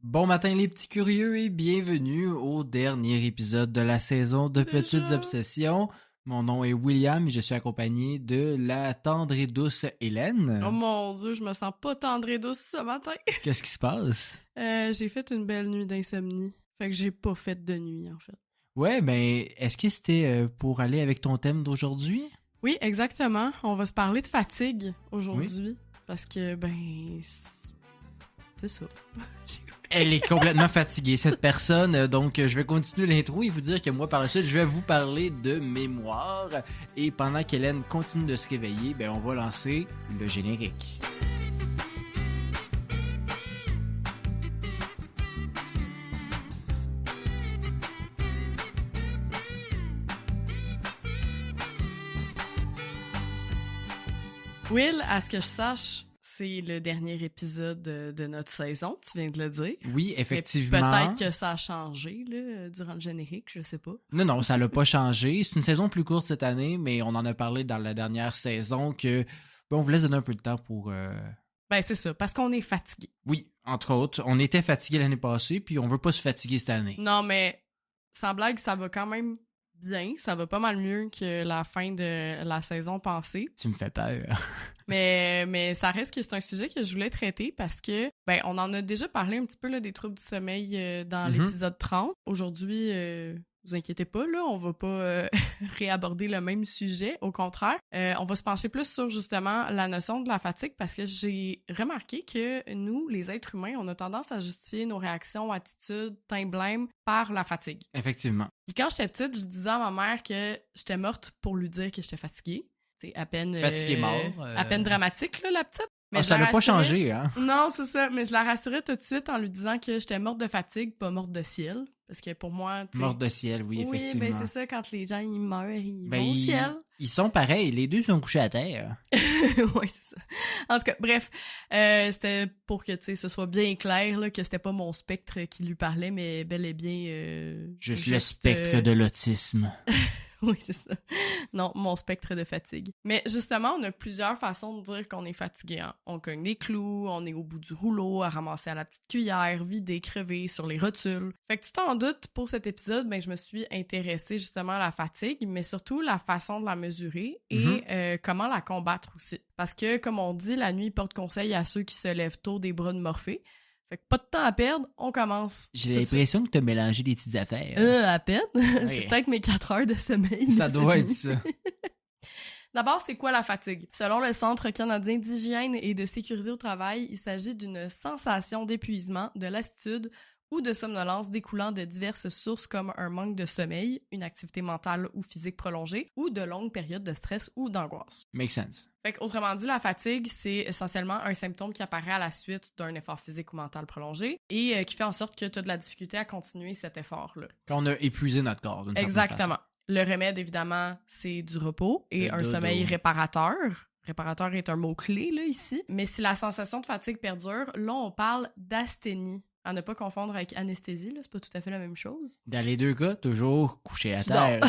Bon matin les petits curieux et bienvenue au dernier épisode de la saison de Petites Obsessions. Mon nom est William et je suis accompagné de la tendre et douce Hélène. Oh mon Dieu, je me sens pas tendre et douce ce matin. Qu'est-ce qui se passe? J'ai fait une belle nuit d'insomnie. Fait que j'ai pas fait de nuit, en fait. Ouais, ben, est-ce que c'était pour aller avec ton thème d'aujourd'hui? Oui, exactement. On va se parler de fatigue aujourd'hui. Oui. Parce que, c'est ça. Elle est complètement fatiguée, cette personne. Donc, je vais continuer l'intro et vous dire que moi, par la suite, je vais vous parler de mémoire. Et pendant qu'Hélène continue de se réveiller, ben, on va lancer le générique. Will, à ce que je sache, c'est le dernier épisode de notre saison, tu viens de le dire. Oui, effectivement. Mais peut-être que ça a changé là, durant le générique, je sais pas. Non, ça l'a pas changé. C'est une saison plus courte cette année, mais on en a parlé dans la dernière saison que on vous laisse donner un peu de temps pour... Ben c'est ça, parce qu'on est fatigué. Oui, entre autres. On était fatigué l'année passée, puis on veut pas se fatiguer cette année. Non, mais sans blague, ça va quand même bien. Ça va pas mal mieux que la fin de la saison passée. Tu me fais peur. mais ça reste que c'est un sujet que je voulais traiter parce que, on en a déjà parlé un petit peu là, des troubles du sommeil dans l'épisode 30. Aujourd'hui, vous inquiétez pas, là, on va pas réaborder le même sujet. Au contraire, on va se pencher plus sur justement la notion de la fatigue parce que j'ai remarqué que nous, les êtres humains, on a tendance à justifier nos réactions, attitudes, blême par la fatigue. Effectivement. Puis quand j'étais petite, je disais à ma mère que j'étais morte pour lui dire que j'étais fatiguée. C'est à peine... Fatiguée mort. À peine dramatique, là, la petite. Mais ça n'a pas changé, hein? Non, c'est ça. Mais je la rassurais tout de suite en lui disant que j'étais morte de fatigue, pas morte de ciel. Parce que pour moi... Morte de ciel, oui, effectivement. Oui, c'est ça. Quand les gens, ils meurent, ils vont au ciel. Ils sont pareils. Les deux sont couchés à terre. Oui, c'est ça. En tout cas, bref. C'était pour que, ce soit bien clair là, que c'était pas mon spectre qui lui parlait, mais bel et bien... juste le spectre de l'autisme. Oui, c'est ça. Non, mon spectre de fatigue. Mais justement, on a plusieurs façons de dire qu'on est fatigué. Hein. On cogne des clous, on est au bout du rouleau, à ramasser à la petite cuillère, vider, crever sur les rotules. Fait que tu t'en doutes, pour cet épisode, je me suis intéressée justement à la fatigue, mais surtout la façon de la mesurer et comment la combattre aussi. Parce que, comme on dit, la nuit porte conseil à ceux qui se lèvent tôt des bras de Morphée. Fait que pas de temps à perdre, on commence. J'ai l'impression que t'as mélangé des petites affaires. À peine. Oui. C'est peut-être mes 4 heures de sommeil. Ça doit être ça. D'abord, c'est quoi la fatigue? Selon le Centre canadien d'hygiène et de sécurité au travail, il s'agit d'une sensation d'épuisement, de lassitude ou de somnolence découlant de diverses sources comme un manque de sommeil, une activité mentale ou physique prolongée ou de longues périodes de stress ou d'angoisse. Make sense. Fait qu'autrement dit, la fatigue, c'est essentiellement un symptôme qui apparaît à la suite d'un effort physique ou mental prolongé et qui fait en sorte que tu as de la difficulté à continuer cet effort-là. Quand on a épuisé notre corps, d'une certaine façon. Exactement. Le remède, évidemment, c'est du repos et un sommeil réparateur. Réparateur est un mot-clé, là, ici. Mais si la sensation de fatigue perdure, là, on parle d'asthénie. À ne pas confondre avec anesthésie, là, c'est pas tout à fait la même chose. Dans les deux cas, toujours couché à terre.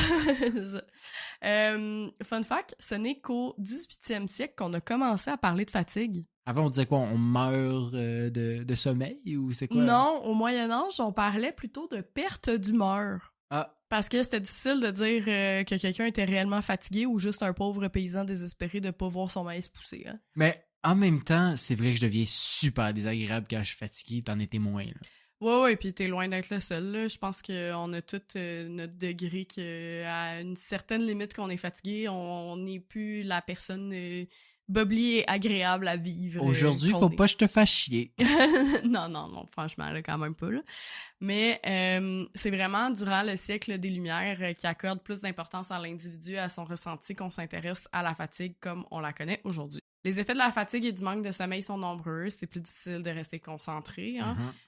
Fun fact, ce n'est qu'au 18e siècle qu'on a commencé à parler de fatigue. Avant, on disait quoi? On meurt de sommeil ou c'est quoi? Non, au Moyen-Âge, on parlait plutôt de perte d'humeur. Ah. Parce que c'était difficile de dire que quelqu'un était réellement fatigué ou juste un pauvre paysan désespéré de pas voir son maïs pousser. Hein? Mais en même temps, c'est vrai que je deviens super désagréable quand je suis fatigué, t'en es témoin. Là. Ouais, puis t'es loin d'être le seul. Là. Je pense qu'on a tout notre degré qu'à une certaine limite qu'on est fatigué, on n'est plus la personne bubbly et agréable à vivre. Aujourd'hui, faut pas que je te fasse chier. non, franchement, là, quand même pas. Là. Mais c'est vraiment durant le siècle des Lumières qui accorde plus d'importance à l'individu et à son ressenti qu'on s'intéresse à la fatigue comme on la connaît aujourd'hui. Les effets de la fatigue et du manque de sommeil sont nombreux. C'est plus difficile de rester concentré,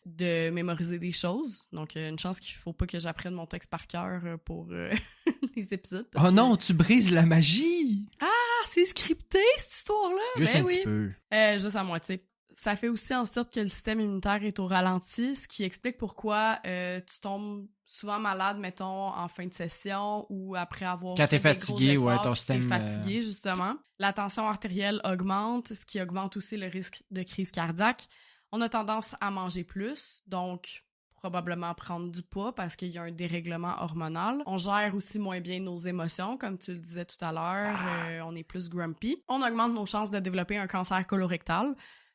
de mémoriser des choses. Donc, une chance qu'il faut pas que j'apprenne mon texte par cœur pour les épisodes. Oh non, tu brises la magie! Ah, c'est scripté, cette histoire-là! Juste un petit peu. Juste à moitié. Ça fait aussi en sorte que le système immunitaire est au ralenti, ce qui explique pourquoi tu tombes souvent malade, mettons, en fin de session ou après avoir quand fait t'es fatigué, des gros efforts, ton système... t'es fatigué, justement. La tension artérielle augmente, ce qui augmente aussi le risque de crise cardiaque. On a tendance à manger plus, donc probablement prendre du poids parce qu'il y a un dérèglement hormonal. On gère aussi moins bien nos émotions, comme tu le disais tout à l'heure. On est plus grumpy. On augmente nos chances de développer un cancer colorectal.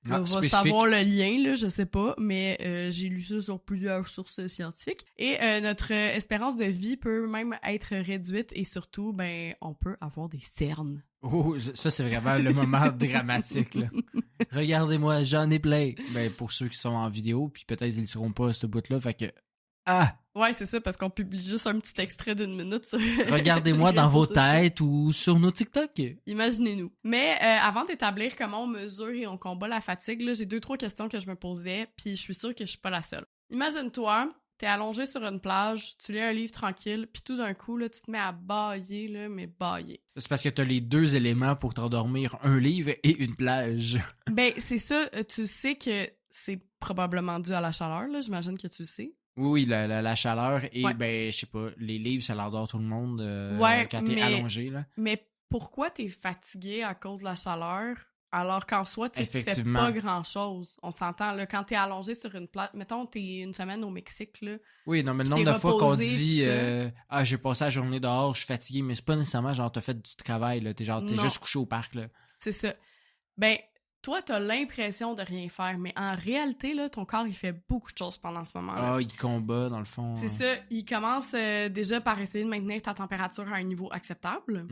On va savoir le lien, là, je sais pas, mais j'ai lu ça sur plusieurs sources scientifiques. Et notre espérance de vie peut même être réduite et surtout, on peut avoir des cernes. Oh, ça, c'est vraiment le moment dramatique, là. Regardez-moi, j'en ai plein. Pour ceux qui sont en vidéo, puis peut-être ils ne seront pas à ce bout-là, fait que... Ah! Ouais, c'est ça, parce qu'on publie juste un petit extrait d'1 minute sur... Regardez-moi dans vos têtes ou sur nos TikTok. Imaginez-nous. Mais avant d'établir comment on mesure et on combat la fatigue, là, j'ai 2-3 questions que je me posais, puis je suis sûre que je suis pas la seule. Imagine-toi, t'es allongé sur une plage, tu lis un livre tranquille, puis tout d'un coup, là, tu te mets à bâiller, là, mais bâiller. C'est parce que t'as les 2 éléments pour t'endormir, un livre et une plage. C'est ça, tu sais que c'est probablement dû à la chaleur, là, j'imagine que tu le sais. Oui, la chaleur et, je sais pas, les livres, ça l'endort tout le monde quand t'es allongé, là. Mais pourquoi t'es fatigué à cause de la chaleur, alors qu'en soi, tu fais pas grand-chose? On s'entend, là, quand t'es allongé sur une plage, mettons, t'es une semaine au Mexique, là. Oui, non, mais le nombre de fois qu'on dit « j'ai passé la journée dehors, je suis fatigué », mais c'est pas nécessairement genre t'as fait du travail, là, t'es juste couché au parc, là. C'est ça. Toi, t'as l'impression de rien faire, mais en réalité, là, ton corps, il fait beaucoup de choses pendant ce moment-là. Ah, il combat, dans le fond. C'est ça. Il commence déjà par essayer de maintenir ta température à un niveau acceptable,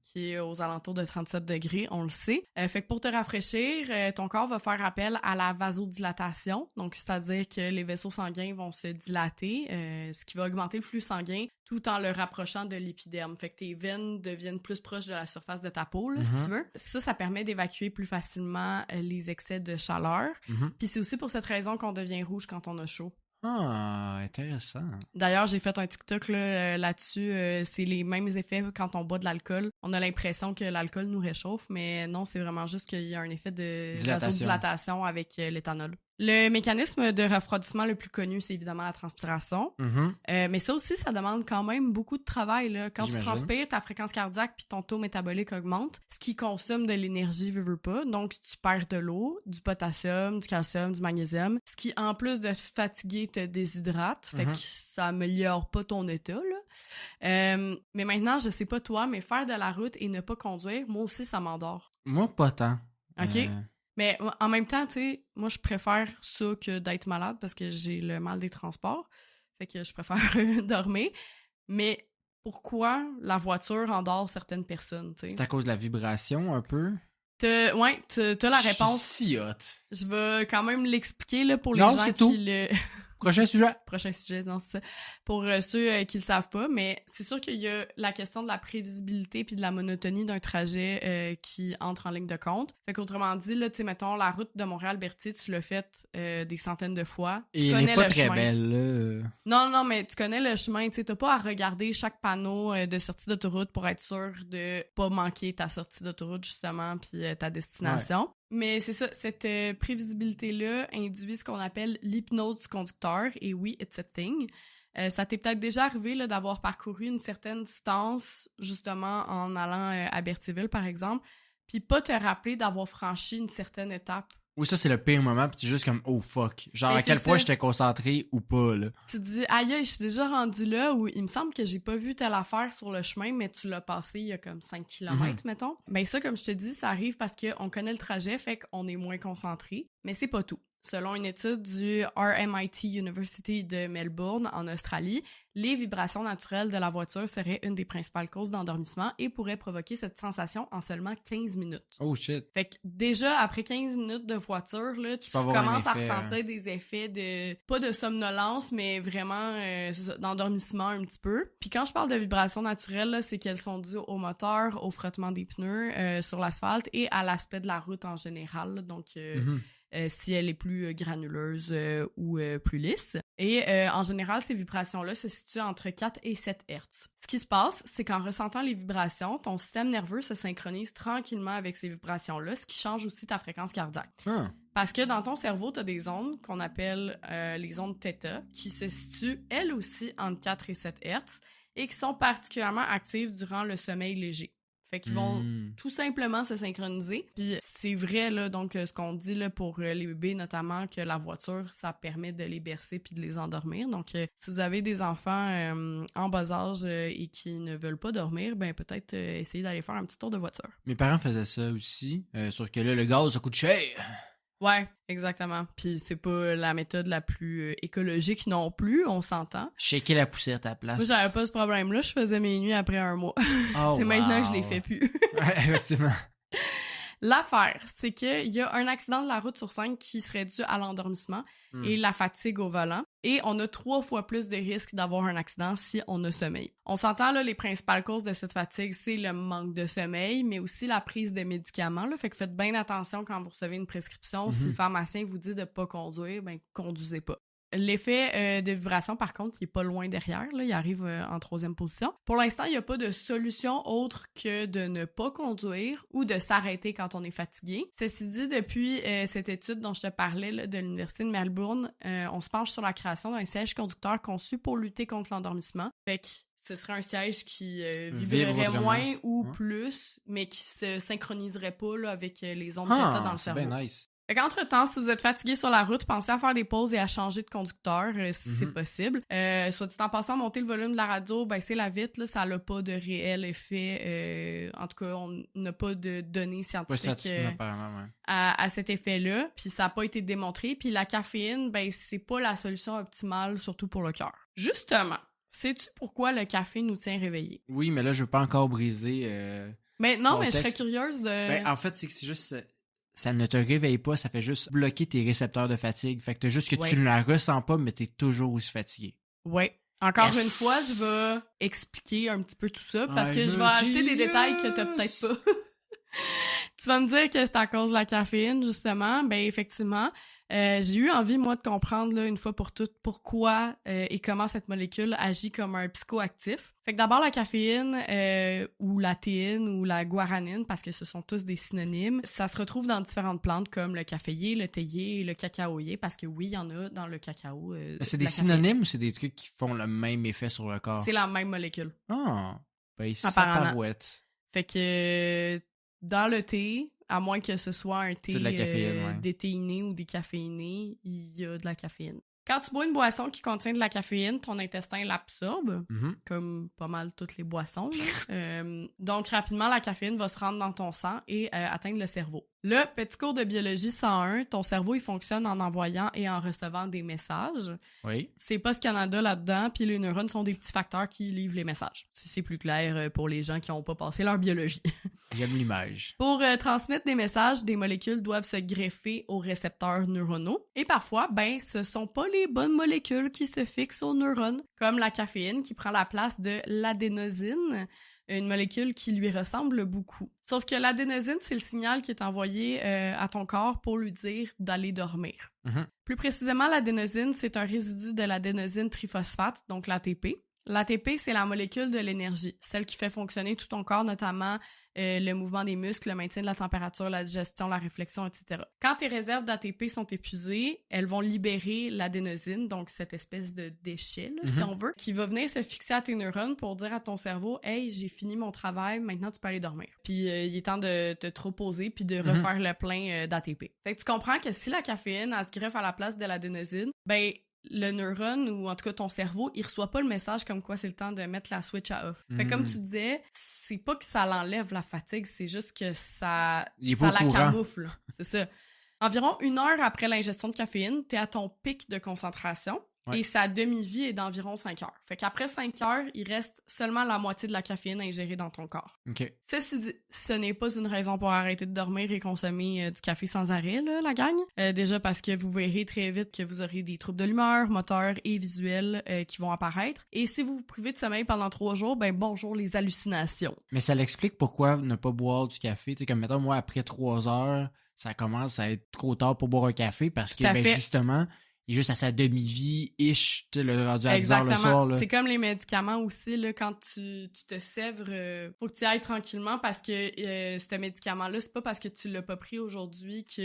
qui est aux alentours de 37 degrés, on le sait. Fait que pour te rafraîchir, ton corps va faire appel à la vasodilatation, donc c'est-à-dire que les vaisseaux sanguins vont se dilater, ce qui va augmenter le flux sanguin tout en le rapprochant de l'épiderme. Fait que tes veines deviennent plus proches de la surface de ta peau, là, si tu veux. Ça permet d'évacuer plus facilement les excès de chaleur. Puis c'est aussi pour cette raison qu'on devient rouge quand on a chaud. Ah, intéressant. D'ailleurs, j'ai fait un TikTok là-dessus. C'est les mêmes effets quand on boit de l'alcool. On a l'impression que l'alcool nous réchauffe, mais non, c'est vraiment juste qu'il y a un effet de vasodilatation avec l'éthanol. Le mécanisme de refroidissement le plus connu, c'est évidemment la transpiration. Mais ça aussi, ça demande quand même beaucoup de travail, là. Quand tu transpires, ta fréquence cardiaque puis ton taux métabolique augmente, ce qui consomme de l'énergie, veut pas. Donc, tu perds de l'eau, du potassium, du calcium, du magnésium, ce qui, en plus de fatiguer, te déshydrate. Fait que ça améliore pas ton état, là. Mais maintenant, je sais pas toi, mais faire de la route et ne pas conduire, moi aussi, ça m'endort. Moi, pas tant. OK? Mais en même temps, tu sais, moi, je préfère ça que d'être malade parce que j'ai le mal des transports. Fait que je préfère dormir. Mais pourquoi la voiture endort certaines personnes, tu sais? C'est à cause de la vibration, un peu? T'as la réponse. Je suis si hot. Je vais quand même l'expliquer là, pour les gens qui le... Prochain sujet. Prochain sujet, non, c'est ça. Pour ceux qui le savent pas, mais c'est sûr qu'il y a la question de la prévisibilité puis de la monotonie d'un trajet qui entre en ligne de compte. Fait qu'autrement dit, là, tu sais, mettons, la route de Montréal-Berthier, tu l'as faite des centaines de fois. Tu connais elle est pas le très chemin. Belle, là. Non, mais tu connais le chemin, tu sais, t'as pas à regarder chaque panneau de sortie d'autoroute pour être sûr de pas manquer ta sortie d'autoroute, justement, puis ta destination. Ouais. Mais c'est ça, cette prévisibilité-là induit ce qu'on appelle l'hypnose du conducteur, et oui, it's a thing. Ça t'est peut-être déjà arrivé là, d'avoir parcouru une certaine distance, justement, en allant à Berthierville, par exemple, puis pas te rappeler d'avoir franchi une certaine étape. Oui, ça, c'est le pire moment, puis tu es juste comme « oh fuck ». Genre, à quel point j'étais concentré ou pas, là. Tu te dis « aïe, je suis déjà rendu là » ou « il me semble que j'ai pas vu telle affaire sur le chemin, mais tu l'as passé il y a comme 5 km, mettons. » Ben ça, comme je te dis, ça arrive parce qu'on connaît le trajet, fait qu'on est moins concentré. Mais c'est pas tout. Selon une étude du RMIT University de Melbourne, en Australie, les vibrations naturelles de la voiture seraient une des principales causes d'endormissement et pourraient provoquer cette sensation en seulement 15 minutes. Oh shit! Fait que déjà, après 15 minutes de voiture, là, tu commences à ressentir des effets de... pas de somnolence, mais vraiment d'endormissement un petit peu. Puis quand je parle de vibrations naturelles, là, c'est qu'elles sont dues au moteur, au frottement des pneus sur l'asphalte et à l'aspect de la route en général. Là. Donc... si elle est plus granuleuse ou plus lisse. Et en général, ces vibrations-là se situent entre 4 et 7 Hz. Ce qui se passe, c'est qu'en ressentant les vibrations, ton système nerveux se synchronise tranquillement avec ces vibrations-là, ce qui change aussi ta fréquence cardiaque. Parce que dans ton cerveau, tu as des ondes qu'on appelle les ondes θ, qui se situent, elles aussi, entre 4 et 7 Hz, et qui sont particulièrement actives durant le sommeil léger. Fait qu'ils vont tout simplement se synchroniser. Puis c'est vrai, là, donc ce qu'on dit là, pour les bébés, notamment, que la voiture, ça permet de les bercer puis de les endormir. Donc, si vous avez des enfants en bas âge et qui ne veulent pas dormir, ben peut-être essayer d'aller faire un petit tour de voiture. Mes parents faisaient ça aussi, sauf que là, le gaz, ça coûte cher. Ouais, exactement. Puis c'est pas la méthode la plus écologique non plus, on s'entend. Shaker la poussière à ta place. Moi, j'avais pas ce problème-là. Je faisais mes nuits après un mois. C'est maintenant que je les fais plus. Ouais, effectivement. L'affaire, c'est qu'il y a un accident de la route sur 5 qui serait dû à l'endormissement et la fatigue au volant. Et on a 3 fois plus de risques d'avoir un accident si on a sommeil. On s'entend, là, les principales causes de cette fatigue, c'est le manque de sommeil, mais aussi la prise de médicaments. Là. Fait que faites bien attention quand vous recevez une prescription. Si le pharmacien vous dit de pas conduire, ben conduisez pas. L'effet de vibration, par contre, il est pas loin derrière. Là, il arrive en 3e position. Pour l'instant, il n'y a pas de solution autre que de ne pas conduire ou de s'arrêter quand on est fatigué. Ceci dit, depuis cette étude dont je te parlais là, de l'Université de Melbourne, on se penche sur la création d'un siège conducteur conçu pour lutter contre l'endormissement. Fait que ce serait un siège qui vibrerait moins ou plus, mais qui se synchroniserait pas là, avec les ondes que t'as dans le cerveau. C'est bien nice. Fait qu'entre-temps, si vous êtes fatigué sur la route, pensez à faire des pauses et à changer de conducteur si c'est possible. Soit dit en passant, monter le volume de la radio, ben c'est la vite, là, ça n'a pas de réel effet. En tout cas, on n'a pas de données scientifiques à cet effet-là. Puis ça n'a pas été démontré. Puis la caféine, ben c'est pas la solution optimale, surtout pour le cœur. Justement, sais-tu pourquoi le café nous tient réveillés? Oui, mais là, je veux pas encore briser... mais non, mais je serais curieuse de... Ben, en fait, c'est que c'est juste... Ça ne te réveille pas, ça fait juste bloquer tes récepteurs de fatigue. Fait que t'as juste que tu ne la ressens pas, mais t'es toujours aussi fatigué. Ouais. Encore une fois, je vais expliquer un petit peu tout ça parce que je vais ajouter des détails que t'as peut-être pas. Tu vas me dire que c'est à cause de la caféine, justement. Ben effectivement, j'ai eu envie, moi, de comprendre là, une fois pour toutes pourquoi et comment cette molécule agit comme un psychoactif. Fait que d'abord, la caféine ou la théine ou la guaranine, parce que ce sont tous des synonymes, ça se retrouve dans différentes plantes comme le caféier, le théier et le cacaoyer, parce que oui, il y en a dans le cacao. C'est des synonymes ou c'est des trucs qui font le même effet sur le corps? C'est la même molécule. Ah, ben ça parouette. Fait que dans le thé, à moins que ce soit un thé déthéiné ou décaféiné, il y a de la caféine. Quand tu bois une boisson qui contient de la caféine, ton intestin l'absorbe, comme pas mal toutes les boissons. Donc, rapidement, la caféine va se rendre dans ton sang et atteindre le cerveau. Le petit cours de biologie 101, ton cerveau, il fonctionne en envoyant et en recevant des messages. Oui. C'est Post Canada là-dedans, puis les neurones sont des petits facteurs qui livrent les messages. Si c'est plus clair pour les gens qui n'ont pas passé leur biologie. J'aime l'image. Pour transmettre des messages, des molécules doivent se greffer aux récepteurs neuronaux. Et parfois, ben, ce sont pas les bonnes molécules qui se fixent aux neurones, comme la caféine qui prend la place de l'adénosine, une molécule qui lui ressemble beaucoup. Sauf que l'adénosine, c'est le signal qui est envoyé à ton corps pour lui dire d'aller dormir. Plus précisément, l'adénosine, c'est un résidu de l'adénosine triphosphate, donc l'ATP. L'ATP, c'est la molécule de l'énergie, celle qui fait fonctionner tout ton corps, notamment le mouvement des muscles, le maintien de la température, la digestion, la réflexion, etc. Quand tes réserves d'ATP sont épuisées, elles vont libérer l'adénosine, donc cette espèce de déchet, là, si on veut, qui va venir se fixer à tes neurones pour dire à ton cerveau « Hey, j'ai fini mon travail, maintenant tu peux aller dormir. » Puis il est temps de te reposer puis de refaire le plein d'ATP. Fait que tu comprends que si la caféine, elle se greffe à la place de l'adénosine, ben le neurone, ou en tout cas ton cerveau, il reçoit pas le message comme quoi c'est le temps de mettre la switch à off. Fait comme tu disais, c'est pas que ça l'enlève la fatigue, c'est juste que ça la camoufle. C'est ça. Environ 1 heure après l'ingestion de caféine, t'es à ton pic de concentration. Et sa demi-vie est d'environ 5 heures. Fait qu'après 5 heures, il reste seulement la moitié de la caféine ingérée dans ton corps. Ceci dit, ce n'est pas une raison pour arrêter de dormir et consommer du café sans arrêt, là, la gang. Déjà parce que vous verrez très vite que vous aurez des troubles de l'humeur, moteurs et visuels qui vont apparaître. Et si vous vous privez de sommeil pendant 3 jours, ben bonjour les hallucinations. Mais ça l'explique pourquoi ne pas boire du café. Tu sais, comme mettons, moi, après 3 heures, ça commence à être trop tard pour boire un café parce que, ben, justement... Il est juste à sa demi-vie-ish, tu sais, le rendu à 10 heures le soir. Là. C'est comme les médicaments aussi, là, quand tu te sèvres, faut que tu ailles tranquillement parce que ce médicament-là, c'est pas parce que tu l'as pas pris aujourd'hui que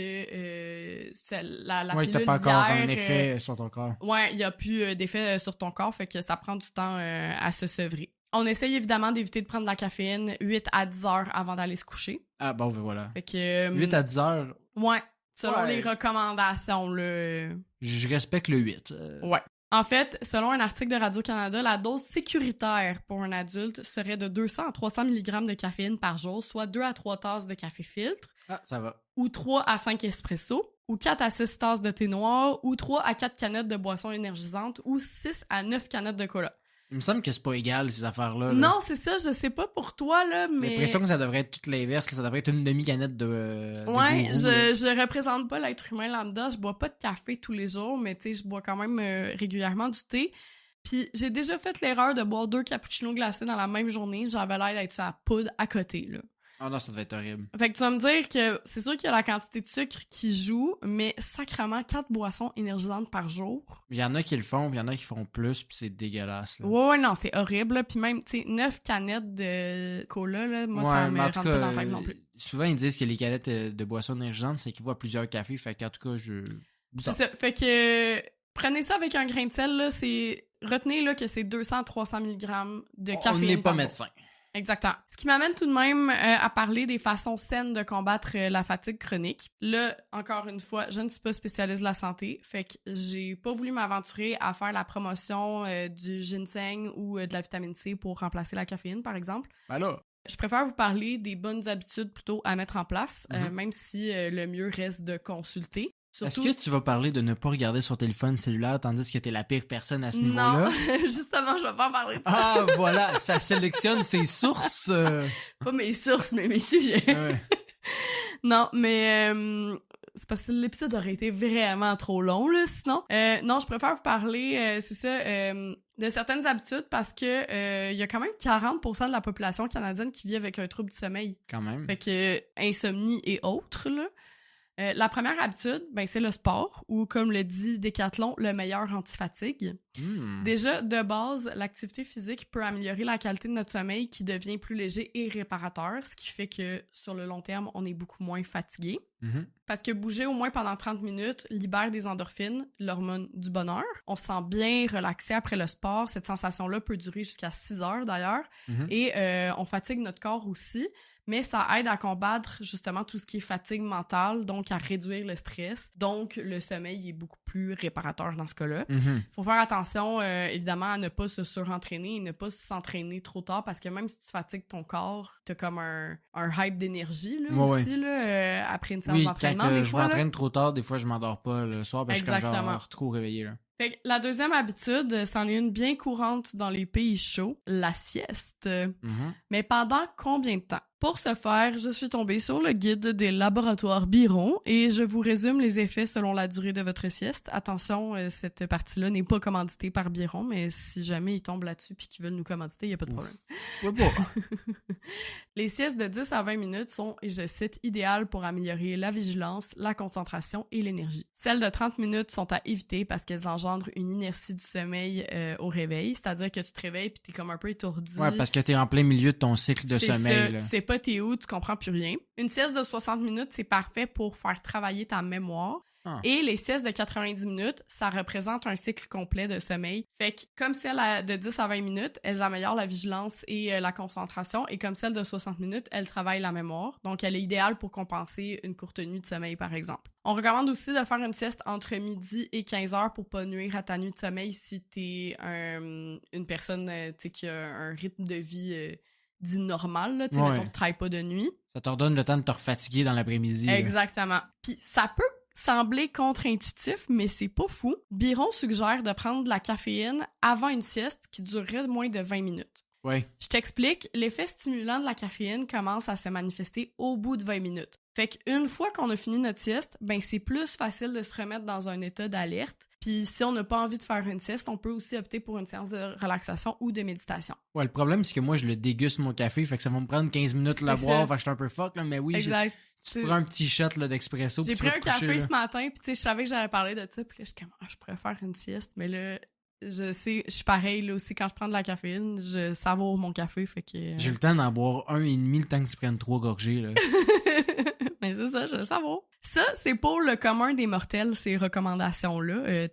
la pilule t'as pas encore un effet sur ton corps. Ouais, il y a plus d'effet sur ton corps, fait que ça prend du temps à se sevrer. On essaye évidemment d'éviter de prendre de la caféine 8 à 10 heures avant d'aller se coucher. Ah, bon, ben voilà. Fait que... 8 à 10 heures, Ouais, selon Ouais. les recommandations, là. je respecte le 8. Ouais. En fait, selon un article de Radio-Canada, la dose sécuritaire pour un adulte serait de 200 à 300 mg de caféine par jour, soit 2 à 3 tasses de café filtre, Ah, ça va. ou 3 à 5 espressos, ou 4 à 6 tasses de thé noir, ou 3 à 4 canettes de boissons énergisantes, ou 6 à 9 canettes de cola. Il me semble que c'est pas égal, ces affaires-là. là. Non, c'est ça, je sais pas pour toi, là, J'ai mais... l'impression que ça devrait être tout l'inverse. là. Ça devrait être une demi-canette de Ouais, gourou, là. je représente pas l'être humain lambda, je bois pas de café tous les jours, mais tu sais, je bois quand même régulièrement du thé. Puis j'ai déjà fait l'erreur de boire 2 cappuccinos glacés dans la même journée, j'avais l'air d'être sur la poudre à côté, là. Ah non, ça devait être horrible. Fait que tu vas me dire que c'est sûr qu'il y a la quantité de sucre qui joue, mais sacrément 4 boissons énergisantes par jour. Il y en a qui le font, puis il y en a qui font plus, puis c'est dégueulasse. Là. Ouais, non, c'est horrible, là. Puis même, tu sais, 9 canettes de cola, là, moi, ça me mais en rentre tout pas cas, dans la tête non plus. souvent ils disent que les canettes de boissons énergisantes, c'est qu'ils voient plusieurs cafés, fait qu'en tout cas, C'est bizarre. ça. Fait que prenez ça avec un grain de sel, là, retenez là, que c'est 200 à 300 mg de caféine. On n'est pas par jour. médecin. Exactement. Ce qui m'amène tout de même à parler des façons saines de combattre la fatigue chronique. Là, encore une fois, je ne suis pas spécialiste de la santé, fait que j'ai pas voulu m'aventurer à faire la promotion du ginseng ou de la vitamine C pour remplacer la caféine, par exemple. Ben là. Je préfère vous parler des bonnes habitudes plutôt à mettre en place, même si le mieux reste de consulter. Surtout... Est-ce que tu vas parler de ne pas regarder son téléphone cellulaire tandis que t'es la pire personne à ce Non, niveau-là? justement, je vais pas en parler de ça. Ah, voilà, ça sélectionne ses sources. Pas mes sources, mais mes sujets. Ouais. Non, mais c'est parce que l'épisode aurait été vraiment trop long, là, sinon. Non, je préfère vous parler, c'est ça, de certaines habitudes parce que il y a quand même 40% de la population canadienne qui vit avec un trouble du sommeil. Quand même. Fait que insomnie et autres, là. La première habitude, ben, c'est le sport, ou comme le dit Décathlon, le meilleur anti-fatigue. Déjà, de base, l'activité physique peut améliorer la qualité de notre sommeil qui devient plus léger et réparateur, ce qui fait que, sur le long terme, on est beaucoup moins fatigué. Parce que bouger au moins pendant 30 minutes libère des endorphines, l'hormone du bonheur. On se sent bien relaxé après le sport. Cette sensation-là peut durer jusqu'à 6 heures, d'ailleurs. Et on fatigue notre corps aussi. Mais ça aide à combattre justement tout ce qui est fatigue mentale, donc à réduire le stress. Donc, le sommeil est beaucoup plus réparateur dans ce cas-là. Faut faire attention, évidemment, à ne pas se surentraîner et ne pas s'entraîner trop tard parce que même si tu fatigues ton corps, t'as comme un hype d'énergie là, aussi là, après une séance d'entraînement. Quand des je fois, m'entraîne trop tard, des fois je m'endors pas le soir parce que je suis comme genre trop réveillé. Là. Fait que la deuxième habitude, c'en est une bien courante dans les pays chauds, la sieste. Mais pendant combien de temps? Pour ce faire, je suis tombée sur le guide des laboratoires Biron et je vous résume les effets selon la durée de votre sieste. Attention, cette partie-là n'est pas commanditée par Biron, mais si jamais ils tombent là-dessus puis qu'ils veulent nous commanditer, il n'y a pas de problème. Les siestes de 10 à 20 minutes sont, et je cite, idéales pour améliorer la vigilance, la concentration et l'énergie. Celles de 30 minutes sont à éviter parce qu'elles engendrent une inertie du sommeil au réveil, c'est-à-dire que tu te réveilles puis t'es comme un peu étourdi. Ouais, parce que t'es en plein milieu de ton cycle de sommeil. Tu sais pas t'es où, tu comprends plus rien. Une sieste de 60 minutes, c'est parfait pour faire travailler ta mémoire. Et les siestes de 90 minutes, ça représente un cycle complet de sommeil. Fait que comme celle de 10 à 20 minutes, elles améliorent la vigilance et la concentration. Et comme celle de 60 minutes, elles travaillent la mémoire. Donc, elle est idéale pour compenser une courte nuit de sommeil, par exemple. On recommande aussi de faire une sieste entre midi et 15 heures pour pas nuire à ta nuit de sommeil si t'es une personne qui a un rythme de vie dit normal. Là, mettons, tu travailles pas de nuit. Ça te redonne le temps de te refatiguer dans l'après-midi. Exactement. Puis ça peut sembler contre-intuitif, mais c'est pas fou. Biron suggère de prendre de la caféine avant une sieste qui durerait moins de 20 minutes. Oui. Je t'explique, l'effet stimulant de la caféine commence à se manifester au bout de 20 minutes. Fait qu'une fois qu'on a fini notre sieste, ben c'est plus facile de se remettre dans un état d'alerte. Puis si on n'a pas envie de faire une sieste, on peut aussi opter pour une séance de relaxation ou de méditation. Ouais, le problème, c'est que moi, je le déguste mon café, fait que ça va me prendre 15 minutes de la boire, fait que je suis un peu fuck, là, mais oui, exact. Tu prends un petit shot là, d'expresso. J'ai pris un café ce matin, puis tu sais, je savais que j'allais parler de ça, puis là, je suis comme, je pourrais faire une sieste, mais là, je sais, je suis pareil, là aussi, quand je prends de la caféine, je savoure mon café, fait que... J'ai le temps d'en boire 1,5 le temps que tu prennes 3 gorgées, là. Mais c'est ça, je le savais. Ça, c'est pour le commun des mortels, ces recommandations-là.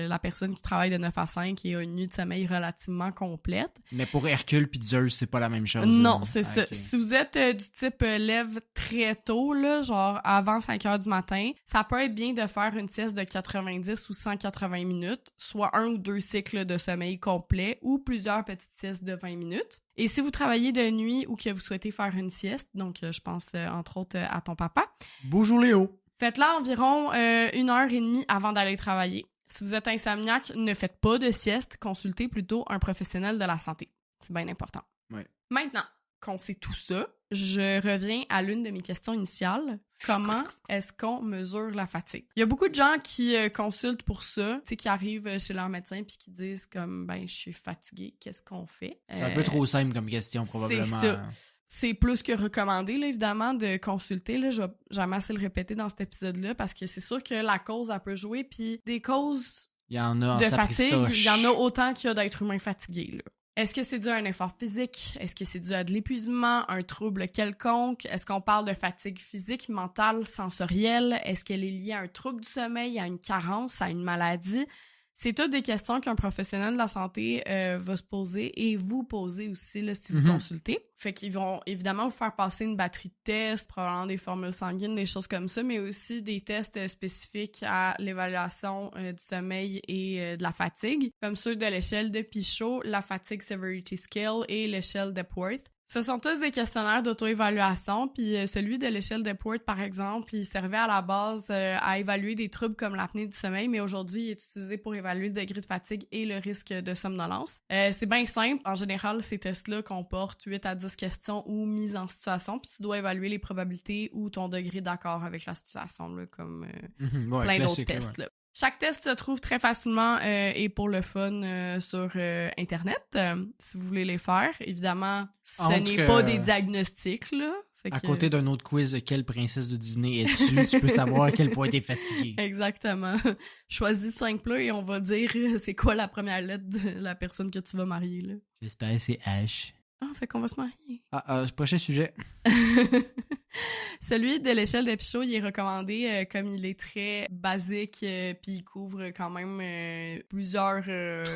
La personne qui travaille de 9 à 5 et a une nuit de sommeil relativement complète. Mais pour Hercule pis Zeus, c'est pas la même chose. Non, là. c'est ça. Ok. Si vous êtes du type lève très tôt, là, genre avant 5 heures du matin, ça peut être bien de faire une sieste de 90 ou 180 minutes, soit 1 ou 2 cycles de sommeil complet ou plusieurs petites siestes de 20 minutes. Et si vous travaillez de nuit ou que vous souhaitez faire une sieste, donc je pense entre autres à ton papa, Bonjour Léo. faites-la environ 1h30 avant d'aller travailler. Si vous êtes insomniaque, ne faites pas de sieste, consultez plutôt un professionnel de la santé. C'est bien important. Ouais. Maintenant qu'on sait tout ça, je reviens à l'une de mes questions initiales. Comment est-ce qu'on mesure la fatigue? Il y a beaucoup de gens qui consultent pour ça, tu sais, qui arrivent chez leur médecin puis qui disent comme, ben, je suis fatiguée, qu'est-ce qu'on fait? C'est un peu trop simple comme question, probablement. C'est ça. C'est plus que recommandé, là, évidemment, de consulter. Là. Je vais jamais assez le répéter dans cet épisode-là parce que c'est sûr que la cause, elle peut jouer. Puis des causes Il y en a en de fatigue, sapristoche. il y en a autant qu'il y a d'êtres humains fatigués. Là. Est-ce que c'est dû à un effort physique? Est-ce que c'est dû à de l'épuisement, un trouble quelconque? Est-ce qu'on parle de fatigue physique, mentale, sensorielle? Est-ce qu'elle est liée à un trouble du sommeil, à une carence, à une maladie? C'est toutes des questions qu'un professionnel de la santé va se poser et vous poser aussi là, si vous consultez. Fait qu'ils vont évidemment vous faire passer une batterie de tests, probablement des formules sanguines, des choses comme ça, mais aussi des tests spécifiques à l'évaluation du sommeil et de la fatigue, comme ceux de l'échelle de Pichot, la Fatigue Severity Scale et l'échelle d'Epworth. Ce sont tous des questionnaires d'auto-évaluation, puis celui de l'échelle d'Epworth, par exemple, il servait à la base à évaluer des troubles comme l'apnée du sommeil, mais aujourd'hui, il est utilisé pour évaluer le degré de fatigue et le risque de somnolence. C'est bien simple. En général, ces tests-là comportent 8 à 10 questions ou mise en situation, puis tu dois évaluer les probabilités ou ton degré d'accord avec la situation, là, comme Ouais, plein d'autres classique, tests. ouais. Là. Chaque test se trouve très facilement et pour le fun sur Internet, si vous voulez les faire. Évidemment, ce Entre n'est pas des diagnostics, là. Fait À que- côté d'un autre quiz de quelle princesse de Disney es-tu, tu peux savoir à quel point t'es fatigué. Exactement. Choisis 5 plats et on va dire c'est quoi la première lettre de la personne que tu vas marier, là. J'espère que c'est H. Ah, fait qu'on va se marier. Prochain sujet. Celui de l'échelle de Pichot, il est recommandé comme il est très basique, puis il couvre quand même plusieurs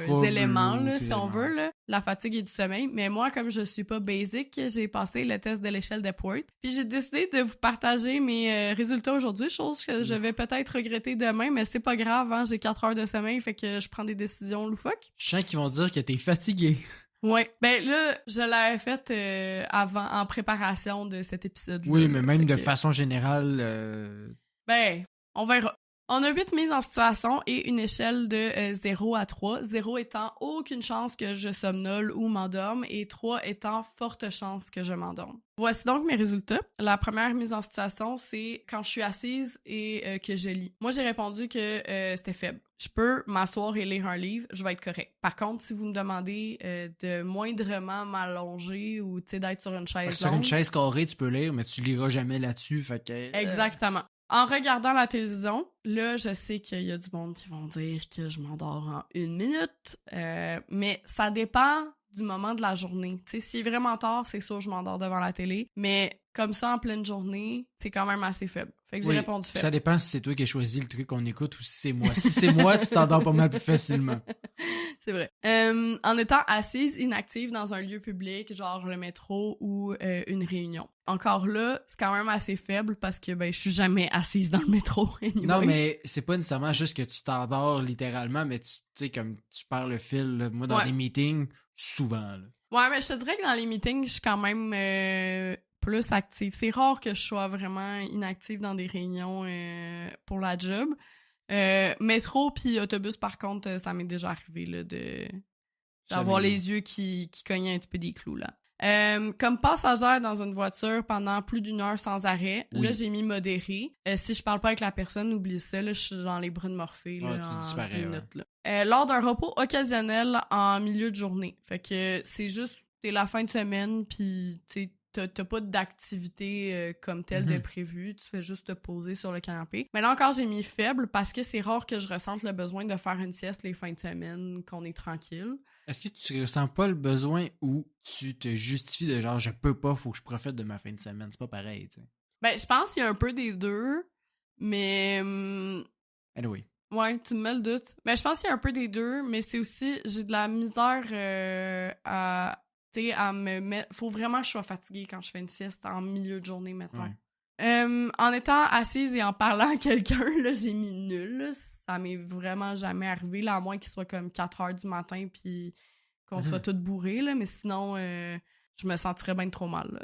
Troubles, éléments, là, si éléments. on veut, là, la fatigue et du sommeil. Mais moi, comme je suis pas basic, j'ai passé le test de l'échelle d'Epworth. Puis j'ai décidé de vous partager mes résultats aujourd'hui, chose que je vais peut-être regretter demain, mais c'est pas grave, hein, j'ai 4 heures de sommeil, fait que je prends des décisions loufoques. Je sens qu'ils vont dire que t'es fatigué. Ouais. Ben là, je l'avais fait avant, en préparation de cet épisode-là. Oui, mais même Fait de que- façon générale, Ben, on verra. On a 8 mises en situation et une échelle de 0 à 3. 0 étant aucune chance que je somnole ou m'endorme et 3 étant forte chance que je m'endorme. Voici donc mes résultats. La première mise en situation, c'est quand je suis assise et que je lis. Moi, j'ai répondu que c'était faible. Je peux m'asseoir et lire un livre, je vais être correct. Par contre, si vous me demandez de moindrement m'allonger ou d'être sur une chaise sur une longue... chaise carrée, tu peux lire, mais tu liras jamais là-dessus, fait que... Exactement. En regardant la télévision, là, je sais qu'il y a du monde qui vont dire que je m'endors en 1 minute, mais ça dépend du moment de la journée. Tu sais, s'il est vraiment tard, c'est sûr que je m'endors devant la télé, mais comme ça, en pleine journée, c'est quand même assez faible. Fait que j'ai Oui, répondu faible. ça dépend si c'est toi qui as choisi le truc qu'on écoute ou si c'est moi. Si c'est moi, tu t'endors pas mal plus facilement. C'est vrai. En étant assise inactive dans un lieu public, genre le métro ou une réunion. Encore là, c'est quand même assez faible parce que ben je suis jamais assise dans le métro. Anyways. Non, mais c'est pas nécessairement juste que tu t'endors littéralement, mais tu sais, comme tu perds le fil. Là. Moi, dans Ouais. les meetings, souvent. Là. Ouais, mais je te dirais que dans les meetings, je suis quand même plus active. C'est rare que je sois vraiment inactive dans des réunions pour la job. Métro puis autobus, par contre, ça m'est déjà arrivé là, d'avoir Jamais. les yeux qui cognaient un petit peu des clous, là. Comme passagère dans une voiture pendant plus d'1 heure sans arrêt, Oui. là, j'ai mis modéré. Si je parle pas avec la personne, oublie ça, là, je suis dans les bras de Morphée, là, Ouais, tu en disparais, 10 ouais. minutes, là. Lors d'un repos occasionnel en milieu de journée. Fait que c'est juste, c'est la fin de semaine, puis tu sais, t'as pas d'activité comme telle de prévu, tu fais juste te poser sur le canapé. Mais là encore, j'ai mis faible parce que c'est rare que je ressente le besoin de faire une sieste les fins de semaine, qu'on est tranquille. Est-ce que tu ressens pas le besoin ou tu te justifies de genre je peux pas, faut que je profite de ma fin de semaine? C'est pas pareil, tu sais. Ben, je pense qu'il y a un peu des deux, mais... Anyway. Ouais, tu me mets le doute. Mais je pense qu'il y a un peu des deux, mais c'est aussi... J'ai de la misère à... Tu sais, à me mettre... Faut vraiment que je sois fatiguée quand je fais une sieste en milieu de journée, mettons. Ouais. En étant assise et en parlant à quelqu'un, là, j'ai mis nul. Là. Ça m'est vraiment jamais arrivé, là, à moins qu'il soit comme 4 heures du matin puis qu'on soit toutes bourrés, là. Mais sinon, je me sentirais bien trop mal.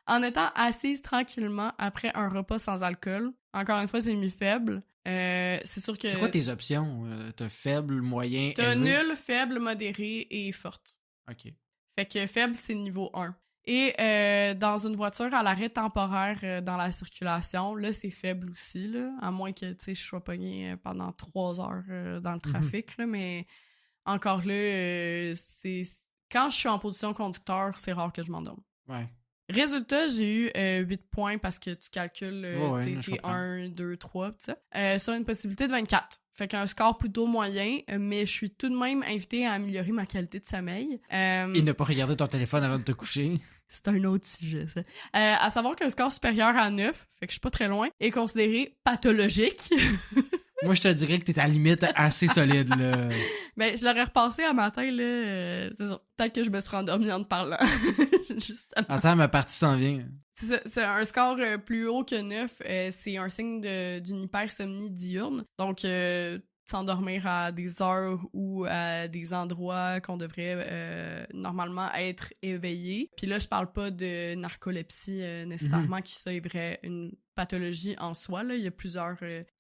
En étant assise tranquillement après un repas sans alcool, encore une fois, j'ai mis faible. C'est sûr que... C'est quoi tes options? T'as faible, moyen, T'as élevé? nul, faible, modéré et forte. OK. Fait que faible, c'est niveau 1. Et dans une voiture à l'arrêt temporaire dans la circulation, là, c'est faible aussi, là, à moins que, tu sais, je sois pogné pendant 3 heures dans le trafic, là, mais encore là, c'est... Quand je suis en position conducteur, c'est rare que je m'endorme. Ouais. Résultat, j'ai eu 8 points parce que tu calcules tes 1, 2, 3, tout ça. Sur une possibilité de 24. Fait qu'un score plutôt moyen, mais je suis tout de même invitée à améliorer ma qualité de sommeil. Et ne pas regarder ton téléphone avant de te coucher. C'est un autre sujet, ça. À savoir qu'un score supérieur à 9, fait que je suis pas très loin, est considéré pathologique. Moi, je te dirais que t'es à la limite assez solide, là. Ben, je l'aurais repassé à matin, là. C'est ça. Peut-être que je me serais endormie en te parlant. Justement. Attends, ma partie s'en vient. C'est ça. C'est un score plus haut que 9. C'est un signe d'une hypersomnie diurne. Donc, s'endormir à des heures ou à des endroits qu'on devrait normalement être éveillé. Puis là, je parle pas de narcolepsie nécessairement, qui ça est vrai une pathologie en soi. Là. Il y a plusieurs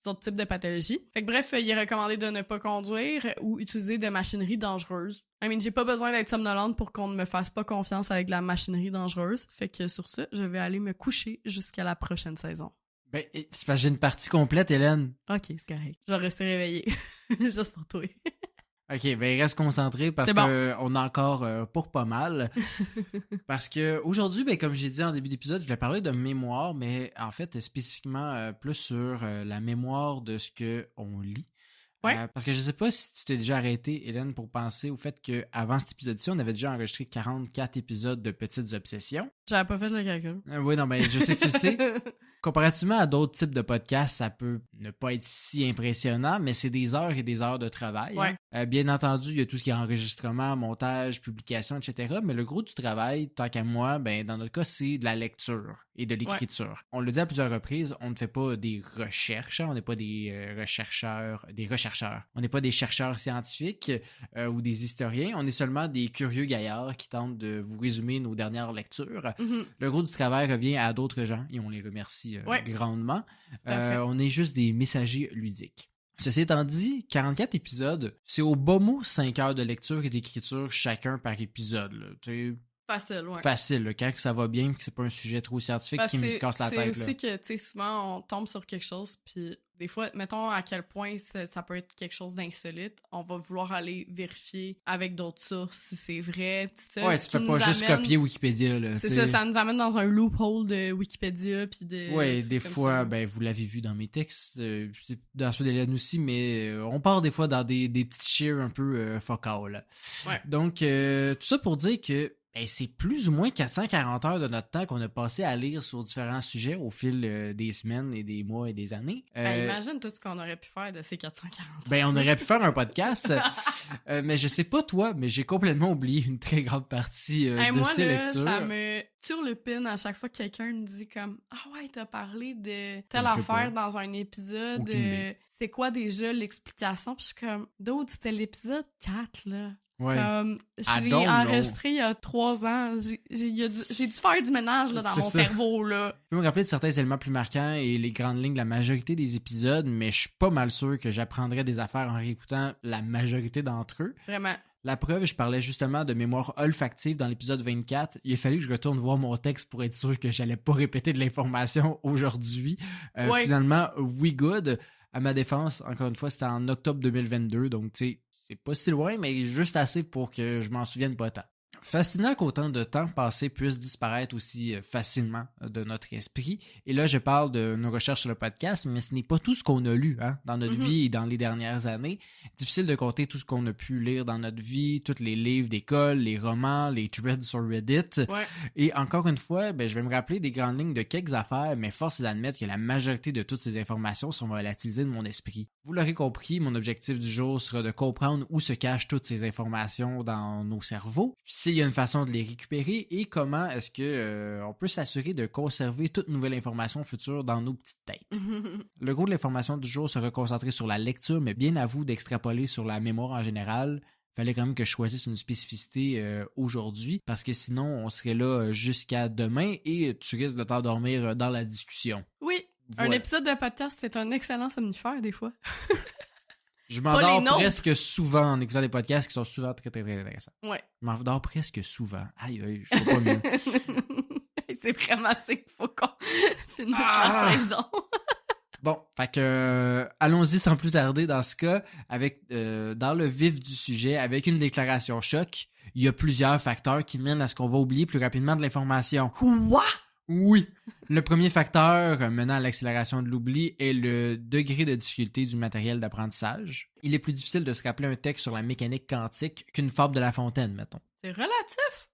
autres types de pathologies. Fait que bref, il est recommandé de ne pas conduire ou utiliser de machinerie dangereuse. J'ai pas besoin d'être somnolente pour qu'on ne me fasse pas confiance avec de la machinerie dangereuse. Fait que sur ça, je vais aller me coucher jusqu'à la prochaine saison. Ben, c'est parce que j'ai une partie complète, Hélène. Ok, c'est correct. Je vais rester réveillée. Juste pour toi. OK, ben reste concentré parce qu'on a encore pour pas mal. Parce que aujourd'hui, ben comme j'ai dit en début d'épisode, je voulais parler de mémoire, mais en fait spécifiquement plus sur la mémoire de ce qu'on lit. Ouais. Parce que je sais pas si tu t'es déjà arrêté, Hélène, pour penser au fait qu'avant cet épisode-ci, on avait déjà enregistré 44 épisodes de Petites Obsessions. J'avais pas fait le calcul. Oui, non, ben je sais que tu le sais. Comparativement à d'autres types de podcasts, ça peut ne pas être si impressionnant, mais c'est des heures et des heures de travail. Ouais. Bien entendu, il y a tout ce qui est enregistrement, montage, publication, etc. Mais le gros du travail, tant qu'à moi, ben dans notre cas, c'est de la lecture et de l'écriture. Ouais. On l'a dit à plusieurs reprises, on ne fait pas des recherches, on n'est pas des rechercheurs. On n'est pas des chercheurs scientifiques ou des historiens, on est seulement des curieux gaillards qui tentent de vous résumer nos dernières lectures. Mm-hmm. Le gros du travail revient à d'autres gens et on les remercie grandement. On est juste des messagers ludiques. Ceci étant dit, 44 épisodes, c'est au bas mot 5 heures de lecture et d'écriture chacun par épisode. Là. Facile, ouais. Facile, là, quand ça va bien et que c'est pas un sujet trop scientifique qui me casse la tête. C'est aussi que, tu sais, souvent, on tombe sur quelque chose, puis des fois, mettons à quel point ça peut être quelque chose d'insolite, on va vouloir aller vérifier avec d'autres sources si c'est vrai. Ouais, tu peux pas juste copier Wikipédia. Là, c'est ça nous amène dans un loophole de Wikipédia. Puis de. Ouais, des fois, ben, vous l'avez vu dans mes textes, dans ceux d'Hélène aussi, mais on part des fois dans des petites cheers un peu focales. Ouais. Donc, tout ça pour dire que c'est plus ou moins 440 heures de notre temps qu'on a passé à lire sur différents sujets au fil des semaines et des mois et des années. Imagine tout ce qu'on aurait pu faire de ces 440 heures. Ben, on aurait pu faire un podcast, mais je sais pas toi, mais j'ai complètement oublié une très grande partie de ces lectures. Moi, ça me turlupine à chaque fois que quelqu'un me dit comme « Ah ouais, t'as parlé de telle affaire dans un épisode. C'est quoi déjà l'explication? » Puis je suis comme « D'autres, c'était l'épisode 4, là. » Ouais. Comme, je l'ai enregistré il y a 3 ans. J'ai dû faire du ménage là, dans mon cerveau. Là. Je peux me rappeler de certains éléments plus marquants et les grandes lignes de la majorité des épisodes, mais je suis pas mal sûr que j'apprendrais des affaires en réécoutant la majorité d'entre eux. Vraiment. La preuve, je parlais justement de mémoire olfactive dans l'épisode 24. Il a fallu que je retourne voir mon texte pour être sûr que j'allais pas répéter de l'information aujourd'hui. Finalement, we good. À ma défense, encore une fois, c'était en octobre 2022, donc tu sais, c'est pas si loin, mais juste assez pour que je m'en souvienne pas tant. Fascinant qu'autant de temps passé puisse disparaître aussi facilement de notre esprit. Et là, je parle de nos recherches sur le podcast, mais ce n'est pas tout ce qu'on a lu dans notre vie et dans les dernières années. Difficile de compter tout ce qu'on a pu lire dans notre vie, tous les livres d'école, les romans, les threads sur Reddit. Ouais. Et encore une fois, je vais me rappeler des grandes lignes de quelques affaires, mais force est d'admettre que la majorité de toutes ces informations sont volatilisées de mon esprit. Vous l'aurez compris, mon objectif du jour sera de comprendre où se cachent toutes ces informations dans nos cerveaux, s'il y a une façon de les récupérer et comment est-ce que on peut s'assurer de conserver toute nouvelle information future dans nos petites têtes. Le gros de l'information du jour sera concentré sur la lecture, mais bien à vous d'extrapoler sur la mémoire en général. Fallait quand même que je choisisse une spécificité aujourd'hui, parce que sinon, on serait là jusqu'à demain et tu risques de t'endormir dans la discussion. Oui, voilà. Un épisode de podcast, c'est un excellent somnifère, des fois. Je m'endors presque souvent en écoutant des podcasts qui sont souvent très, très, très intéressants. Ouais. Je m'endors presque souvent. Aïe, je vois pas mieux. C'est vraiment assez qu'il faut qu'on finisse la saison. Bon, fait que allons-y sans plus tarder dans ce cas, avec dans le vif du sujet, avec une déclaration choc. Il y a plusieurs facteurs qui mènent à ce qu'on va oublier plus rapidement de l'information. Quoi? Oui. Le premier facteur menant à l'accélération de l'oubli est le degré de difficulté du matériel d'apprentissage. Il est plus difficile de se rappeler un texte sur la mécanique quantique qu'une fable de La Fontaine, mettons. C'est relatif.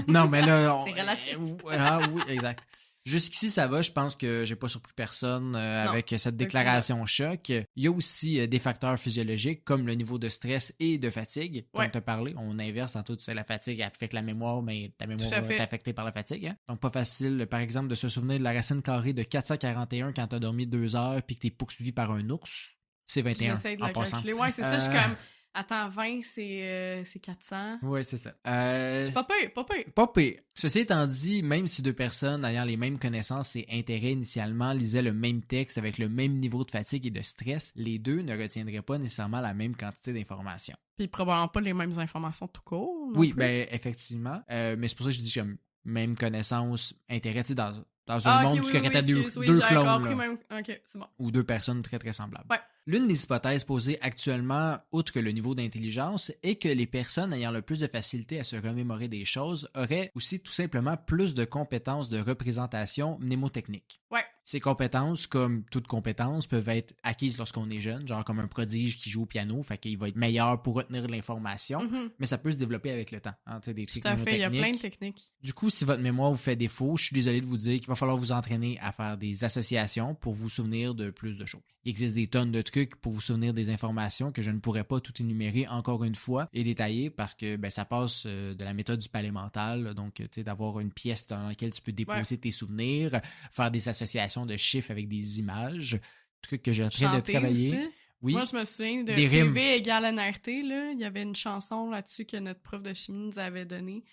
Non, mais là... C'est relatif. Oui, exact. Jusqu'ici, ça va. Je pense que j'ai pas surpris personne avec cette déclaration choc. Il y a aussi des facteurs physiologiques comme le niveau de stress et de fatigue. Comme tu as parlé, on inverse en tout. Tu sais, la fatigue affecte la mémoire, mais ta mémoire est affectée par la fatigue. Hein? Donc, pas facile, par exemple, de se souvenir de la racine carrée de 441 quand tu as dormi 2 heures puis que tu es poursuivi par un ours. C'est 21 J'essaie de en la passant. calculer. Ouais, c'est ça. Je suis comme... Attends, 20, c'est 400. Oui, c'est ça. C'est pas pire, pas pire. Pas pire. Ceci étant dit, même si deux personnes ayant les mêmes connaissances et intérêts initialement lisaient le même texte avec le même niveau de fatigue et de stress, les deux ne retiendraient pas nécessairement la même quantité d'informations. Puis probablement pas les mêmes informations tout court. Oui, ben effectivement. Mais c'est pour ça que je dis comme même connaissance, intérêt, tu sais, dans un monde où il y aurait deux clones. Même... Ok, c'est bon. Ou deux personnes très très semblables. Ouais. L'une des hypothèses posées actuellement, outre le niveau d'intelligence, est que les personnes ayant le plus de facilité à se remémorer des choses auraient aussi tout simplement plus de compétences de représentation mnémotechnique. Ouais. Ces compétences, comme toute compétence, peuvent être acquises lorsqu'on est jeune, genre comme un prodige qui joue au piano, fait qu'il va être meilleur pour retenir de l'information, mais ça peut se développer avec le temps. Hein, des trucs tout à fait, il y a plein de techniques. Du coup, si votre mémoire vous fait défaut, je suis désolé de vous dire qu'il va falloir vous entraîner à faire des associations pour vous souvenir de plus de choses. Il existe des tonnes de trucs pour vous souvenir des informations que je ne pourrais pas tout énumérer encore une fois et détailler parce que ça passe de la méthode du palais mental, donc tu sais, d'avoir une pièce dans laquelle tu peux déposer tes souvenirs, faire des associations de chiffres avec des images, trucs que j'ai en train de travailler. Aussi. Oui. Moi, je me souviens de PV égale NRT, là. Il y avait une chanson là-dessus que notre prof de chimie nous avait donnée.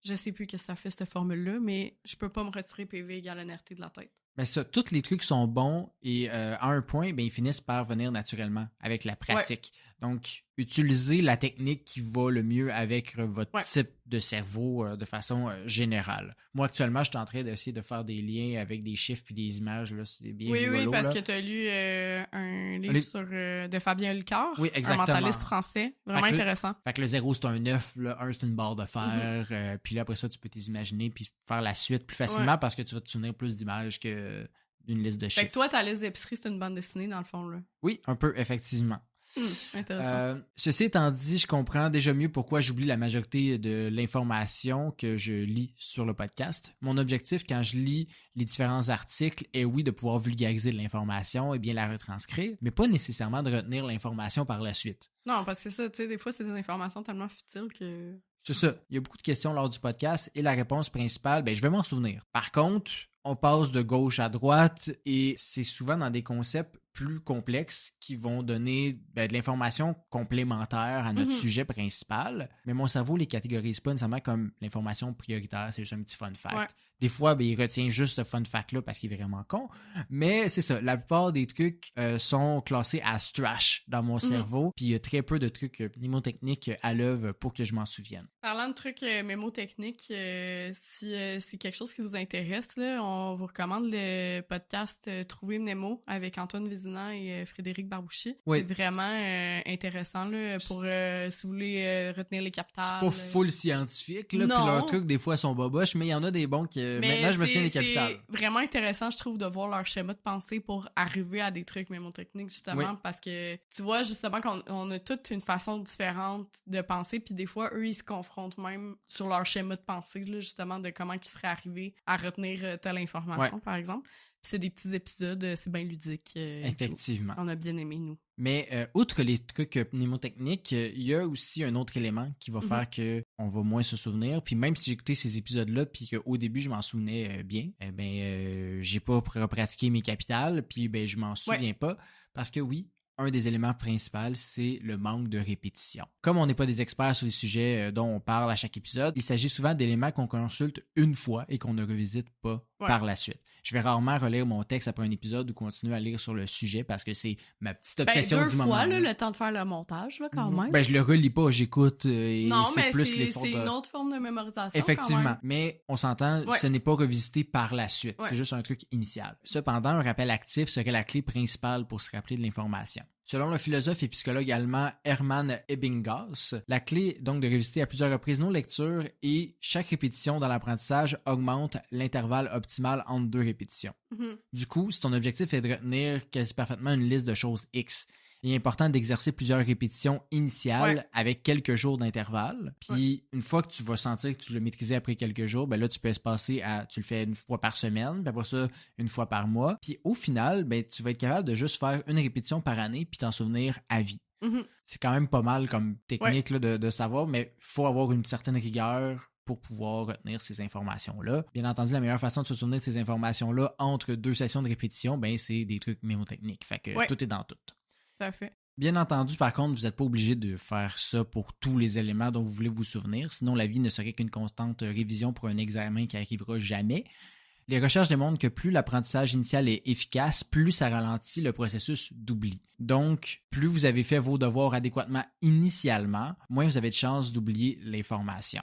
Je sais plus que ça fait cette formule-là, mais je peux pas me retirer PV égale NRT de la tête. Mais ça, tous les trucs sont bons et à un point, ils finissent par venir naturellement avec la pratique. Donc, utilisez la technique qui va le mieux avec votre type de cerveau de façon générale. Moi, actuellement, je suis en train d'essayer de faire des liens avec des chiffres puis des images. Là, c'est bien rigolo, oui, parce que tu as lu un livre de Fabien Licard, un mentaliste français. Vraiment intéressant. Fait que le 0, c'est un 9, le 1, c'est une barre de fer. Puis là, après ça, tu peux t'imaginer puis faire la suite plus facilement parce que tu vas te souvenir plus d'images que d'une liste de chiffres. Fait que toi, ta liste d'épicerie, c'est une bande dessinée, dans le fond, là. Oui, un peu, effectivement. Intéressant. Ceci étant dit, je comprends déjà mieux pourquoi j'oublie la majorité de l'information que je lis sur le podcast. Mon objectif quand je lis les différents articles est oui de pouvoir vulgariser l'information et bien la retranscrire, mais pas nécessairement de retenir l'information par la suite. Non, parce que c'est ça, tu sais, des fois c'est des informations tellement futiles que... C'est ça. Il y a beaucoup de questions lors du podcast et la réponse principale, je vais m'en souvenir. Par contre, on passe de gauche à droite et c'est souvent dans des concepts plus complexes qui vont donner de l'information complémentaire à notre sujet principal. Mais mon cerveau les catégorise pas nécessairement comme l'information prioritaire, c'est juste un petit fun fact. Ouais. Des fois, il retient juste ce fun fact-là parce qu'il est vraiment con. Mais c'est ça, la plupart des trucs sont classés as trash dans mon cerveau. Puis il y a très peu de trucs mnémotechniques à l'œuvre pour que je m'en souvienne. Parlant de trucs mémotechniques, si c'est quelque chose qui vous intéresse, là, on vous recommande le podcast Trouver Nemo avec Antoine Vézina et Frédéric Barbouchi. Oui. C'est vraiment intéressant là, pour si vous voulez retenir les capitales. C'est pas full scientifique, là, puis Non. leurs trucs, des fois, sont boboches, mais il y en a des bons qui... Maintenant, je me souviens des capitales. C'est vraiment intéressant, je trouve, de voir leur schéma de pensée pour arriver à des trucs mémotechniques, justement, parce que tu vois, justement, qu'on a toute une façon différente de penser, puis des fois, eux, ils se confrontent même sur leur schéma de pensée, là, justement, de comment ils seraient arrivés à retenir telle information, par exemple. Puis c'est des petits épisodes, c'est bien ludique. Effectivement. On a bien aimé, nous. Mais outre les trucs mnémotechniques, il y a aussi un autre élément qui va faire qu'on va moins se souvenir. Puis même si j'ai écouté ces épisodes-là, puis qu'au début, je m'en souvenais bien, j'ai pas pratiqué mes capitales, puis je m'en souviens pas. Parce que oui, un des éléments principaux, c'est le manque de répétition. Comme on n'est pas des experts sur les sujets dont on parle à chaque épisode, il s'agit souvent d'éléments qu'on consulte une fois et qu'on ne revisite pas par la suite. Je vais rarement relire mon texte après un épisode ou continuer à lire sur le sujet parce que c'est ma petite obsession du moment. 2 fois, le temps de faire le montage, là, quand même. Je le relis pas, j'écoute et non, c'est mais plus l'effort c'est une autre forme de mémorisation. Effectivement, quand même. mais on s'entend, ce n'est pas revisité par la suite. Ouais. C'est juste un truc initial. Cependant, un rappel actif serait la clé principale pour se rappeler de l'information. Selon le philosophe et psychologue allemand Hermann Ebbinghaus, la clé est donc de revisiter à plusieurs reprises nos lectures et chaque répétition dans l'apprentissage augmente l'intervalle optimal entre 2 répétitions. Du coup, si ton objectif est de retenir quasi parfaitement une liste de choses X, il est important d'exercer plusieurs répétitions initiales avec quelques jours d'intervalle. Puis une fois que tu vas sentir que tu l'as maîtrisé après quelques jours, là, tu peux espacer tu le fais une fois par semaine, puis après ça, une fois par mois. Puis au final, tu vas être capable de juste faire une répétition par année puis t'en souvenir à vie. C'est quand même pas mal comme technique là, de savoir, mais il faut avoir une certaine rigueur pour pouvoir retenir ces informations-là. Bien entendu, la meilleure façon de se souvenir de ces informations-là entre 2 sessions de répétition, c'est des trucs mémotechniques. Fait que tout est dans tout. Tout à fait. Bien entendu, par contre, vous n'êtes pas obligé de faire ça pour tous les éléments dont vous voulez vous souvenir, sinon la vie ne serait qu'une constante révision pour un examen qui n'arrivera jamais. Les recherches démontrent que plus l'apprentissage initial est efficace, plus ça ralentit le processus d'oubli. Donc, plus vous avez fait vos devoirs adéquatement initialement, moins vous avez de chances d'oublier l'information.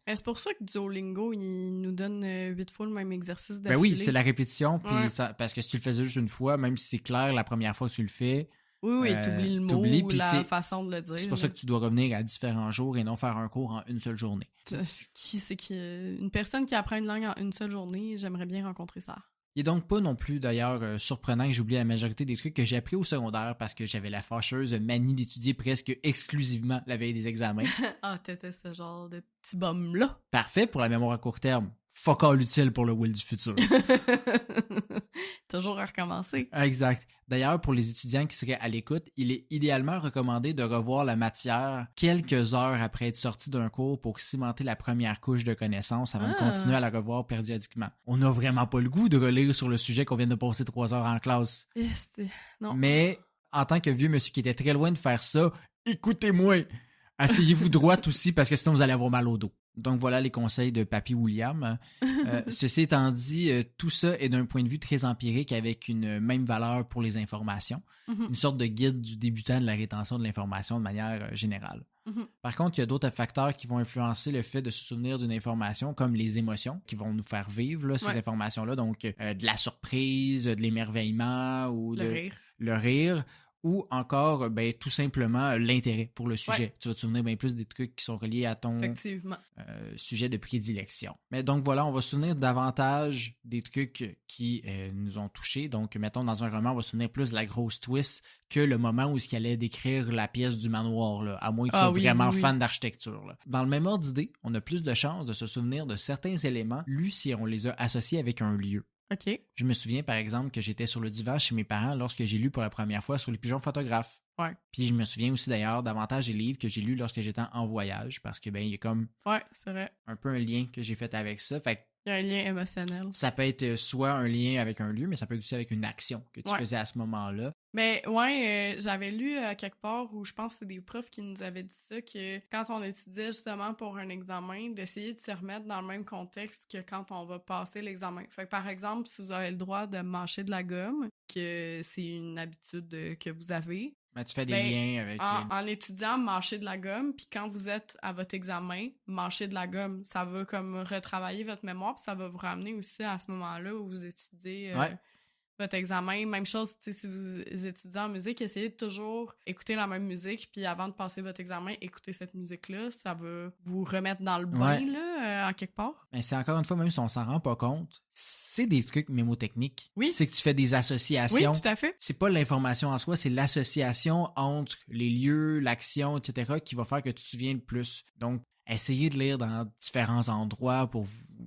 C'est pour ça que Duolingo, il nous donne 8 fois le même exercice d'affilée. Ben oui, c'est la répétition, puis parce que si tu le faisais juste une fois, même si c'est clair la première fois que tu le fais, oui, t'oublies le mot ou la façon de le dire. C'est pour ça que tu dois revenir à différents jours et non faire un cours en une seule journée. Une personne qui apprend une langue en une seule journée, j'aimerais bien rencontrer ça. Il n'est donc pas non plus d'ailleurs surprenant que j'oublie la majorité des trucs que j'ai appris au secondaire parce que j'avais la fâcheuse manie d'étudier presque exclusivement la veille des examens. Ah, t'étais ce genre de petit bum-là. Parfait pour la mémoire à court terme. Fuck all utile pour le Will du futur. Toujours à recommencer. Exact. D'ailleurs, pour les étudiants qui seraient à l'écoute, il est idéalement recommandé de revoir la matière quelques heures après être sorti d'un cours pour cimenter la première couche de connaissances avant de continuer à la revoir périodiquement. On n'a vraiment pas le goût de relire sur le sujet qu'on vient de passer 3 heures en classe. Non. Mais, en tant que vieux monsieur qui était très loin de faire ça, écoutez-moi! Asseyez-vous droite aussi parce que sinon vous allez avoir mal au dos. Donc voilà les conseils de Papy William. Ceci étant dit, tout ça est d'un point de vue très empirique avec une même valeur pour les informations. Une sorte de guide du débutant de la rétention de l'information de manière générale. Par contre, il y a d'autres facteurs qui vont influencer le fait de se souvenir d'une information, comme les émotions qui vont nous faire vivre là, ces informations-là. Donc de la surprise, de l'émerveillement ou le rire. Ou encore, tout simplement, l'intérêt pour le sujet. Tu vas te souvenir bien plus des trucs qui sont reliés à ton sujet de prédilection. Mais donc voilà, on va se souvenir davantage des trucs qui nous ont touchés. Donc, mettons, dans un roman, on va se souvenir plus de la grosse twist que le moment où il allait décrire la pièce du manoir, là, à moins que tu sois vraiment fan d'architecture. Là. Dans le même ordre d'idée, on a plus de chances de se souvenir de certains éléments lus si on les a associés avec un lieu. OK. Je me souviens, par exemple, que j'étais sur le divan chez mes parents lorsque j'ai lu pour la première fois sur les pigeons photographes. Ouais. Puis je me souviens aussi, d'ailleurs, davantage des livres que j'ai lus lorsque j'étais en voyage, parce que, il y a comme c'est vrai. un peu un lien que j'ai fait avec ça. Fait que il y a un lien émotionnel. Ça peut être soit un lien avec un lieu, mais ça peut être aussi avec une action que tu faisais à ce moment-là. Mais j'avais lu quelque part où je pense que c'est des profs qui nous avaient dit ça, que quand on étudiait justement pour un examen, d'essayer de se remettre dans le même contexte que quand on va passer l'examen. Fait que par exemple, si vous avez le droit de mâcher de la gomme, que c'est une habitude que vous avez, Ben, tu fais des Ben, liens avec... en étudiant, mâchez de la gomme, puis quand vous êtes à votre examen, mâchez de la gomme. Ça va comme retravailler votre mémoire, puis ça va vous ramener aussi à ce moment-là où vous étudiez votre examen. Même chose, tu sais, si vous étudiez en musique, essayez de toujours écouter la même musique, puis avant de passer votre examen, écoutez cette musique-là. Ça va vous remettre dans le bain, là, en quelque part. Ben, c'est encore une fois, même si on s'en rend pas compte, c'est des trucs mémotechniques. Oui. C'est que tu fais des associations. Oui, tout à fait. C'est pas l'information en soi, c'est l'association entre les lieux, l'action, etc. qui va faire que tu te souviens le plus. Donc, essayez de lire dans différents endroits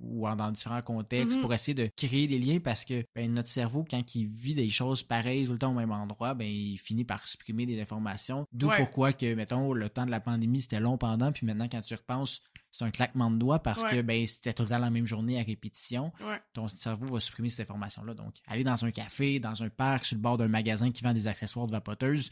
ou dans différents contextes pour essayer de créer des liens parce que notre cerveau, quand il vit des choses pareilles tout le temps au même endroit, il finit par supprimer des informations. D'où pourquoi que, mettons, le temps de la pandémie, c'était long pendant, puis maintenant, quand tu repenses, c'est un claquement de doigts parce que c'était tout le temps la même journée à répétition. Ouais. Ton cerveau va supprimer cette information-là. Donc, allez dans un café, dans un parc, sur le bord d'un magasin qui vend des accessoires de vapoteuse,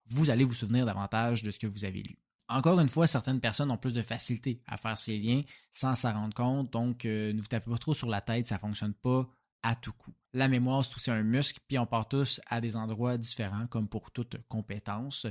vous allez vous souvenir davantage de ce que vous avez lu. Encore une fois, certaines personnes ont plus de facilité à faire ces liens sans s'en rendre compte, donc ne vous tapez pas trop sur la tête, ça ne fonctionne pas à tout coup. La mémoire, c'est aussi un muscle, puis on part tous à des endroits différents, comme pour toute compétence.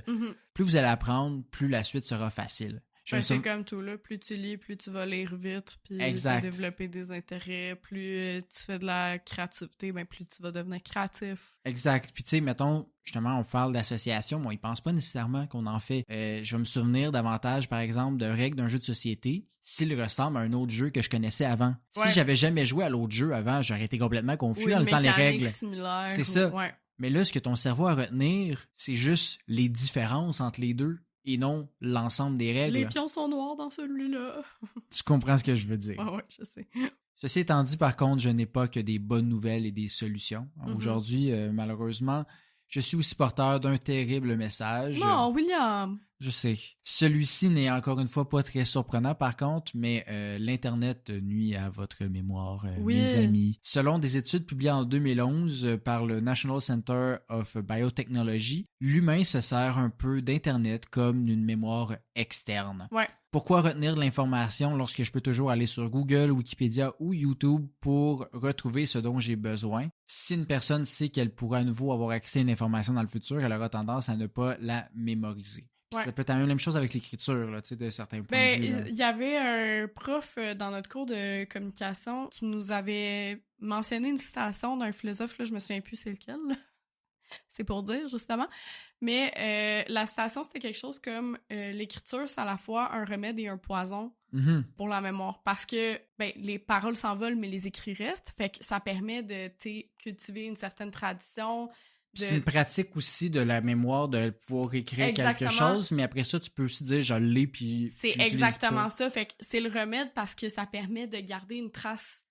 Plus vous allez apprendre, plus la suite sera facile. C'est comme tout, là. Plus tu lis, plus tu vas lire vite, puis tu vas développer des intérêts. Plus tu fais de la créativité, plus tu vas devenir créatif. Exact. Puis tu sais, mettons, justement, on parle d'association, mais on y pense pas nécessairement qu'on en fait. Je vais me souvenir davantage, par exemple, de règles d'un jeu de société s'il ressemble à un autre jeu que je connaissais avant. Si j'avais jamais joué à l'autre jeu avant, j'aurais été complètement confus en lisant les règles. C'est ça. Ouais. Mais là, ce que ton cerveau a à retenir, c'est juste les différences entre les deux et non l'ensemble des règles. Les pions sont noirs dans celui-là. Tu comprends ce que je veux dire. Ouais, je sais. Ceci étant dit, par contre, je n'ai pas que des bonnes nouvelles et des solutions. Aujourd'hui, malheureusement, je suis aussi porteur d'un terrible message. Non, William! Je sais. Celui-ci n'est encore une fois pas très surprenant par contre, mais l'Internet nuit à votre mémoire, mes amis. Selon des études publiées en 2011 par le National Center of Biotechnology, l'humain se sert un peu d'Internet comme d'une mémoire externe. Ouais. Pourquoi retenir de l'information lorsque je peux toujours aller sur Google, Wikipédia ou YouTube pour retrouver ce dont j'ai besoin? Si une personne sait qu'elle pourra à nouveau avoir accès à une information dans le futur, elle aura tendance à ne pas la mémoriser. Ça peut être la même chose avec l'écriture, là, de certains points de vue. Il y avait un prof dans notre cours de communication qui nous avait mentionné une citation d'un philosophe, là, je me souviens plus c'est lequel. C'est pour dire, justement. Mais la citation, c'était quelque chose comme l'écriture, c'est à la fois un remède et un poison pour la mémoire. Parce que les paroles s'envolent, mais les écrits restent. Fait que ça permet de cultiver une certaine tradition. C'est une pratique aussi de la mémoire de pouvoir écrire quelque chose, mais après ça, tu peux aussi dire « je l'ai » puis c'est exactement ça. Fait que c'est le remède parce que ça permet de garder une trace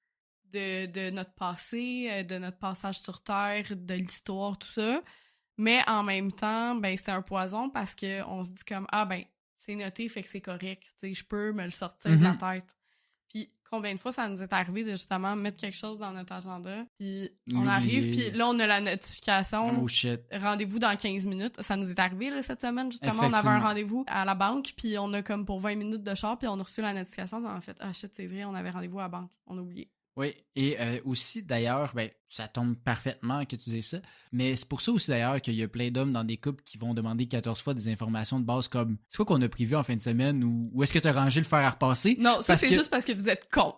de notre passé, de notre passage sur Terre, de l'histoire, tout ça. Mais en même temps, c'est un poison parce qu'on se dit comme « ah, c'est noté, fait que c'est correct. Je peux me le sortir de la tête. » Puis combien de fois ça nous est arrivé de justement mettre quelque chose dans notre agenda, puis on arrive, puis là, on a la notification. Oh shit. Rendez-vous dans 15 minutes. Ça nous est arrivé là, cette semaine, justement. On avait un rendez-vous à la banque, puis on a comme pour 20 minutes de char, puis on a reçu la notification, puis on a fait « ah shit, c'est vrai, on avait rendez-vous à la banque. On a oublié. » Oui, et aussi, d'ailleurs, ça tombe parfaitement que tu dises ça, mais c'est pour ça aussi, d'ailleurs, qu'il y a plein d'hommes dans des couples qui vont demander 14 fois des informations de base comme « c'est quoi qu'on a prévu en fin de semaine » ou « où est-ce que tu as rangé le fer à repasser? » Non, ça, c'est juste parce que vous êtes cons.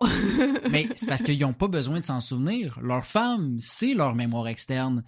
Mais c'est parce qu'ils n'ont pas besoin de s'en souvenir. Leur femme, c'est leur mémoire externe.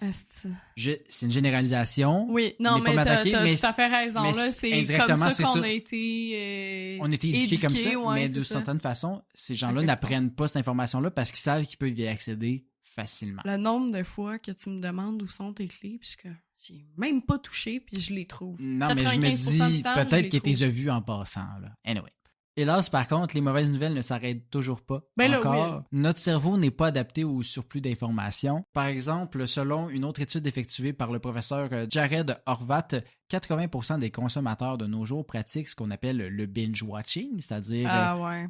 C'est une généralisation. Oui, non, mais t'as tout à fait raison. Là, c'est comme ça qu'on a été on a été éduqués comme ça, ouais, mais de certaine façon, ces gens-là n'apprennent pas cette information-là parce qu'ils savent qu'ils peuvent y accéder facilement. Le nombre de fois que tu me demandes où sont tes clés, puis que j'ai même pas touché, puis je les trouve. Non, mais je me dis peut-être qu'ils t'es vu en passant. Là. Anyway. Hélas, par contre, les mauvaises nouvelles ne s'arrêtent toujours pas. Encore, notre cerveau n'est pas adapté au surplus d'informations. Par exemple, selon une autre étude effectuée par le professeur Jared Horvat, 80% des consommateurs de nos jours pratiquent ce qu'on appelle le binge-watching, c'est-à-dire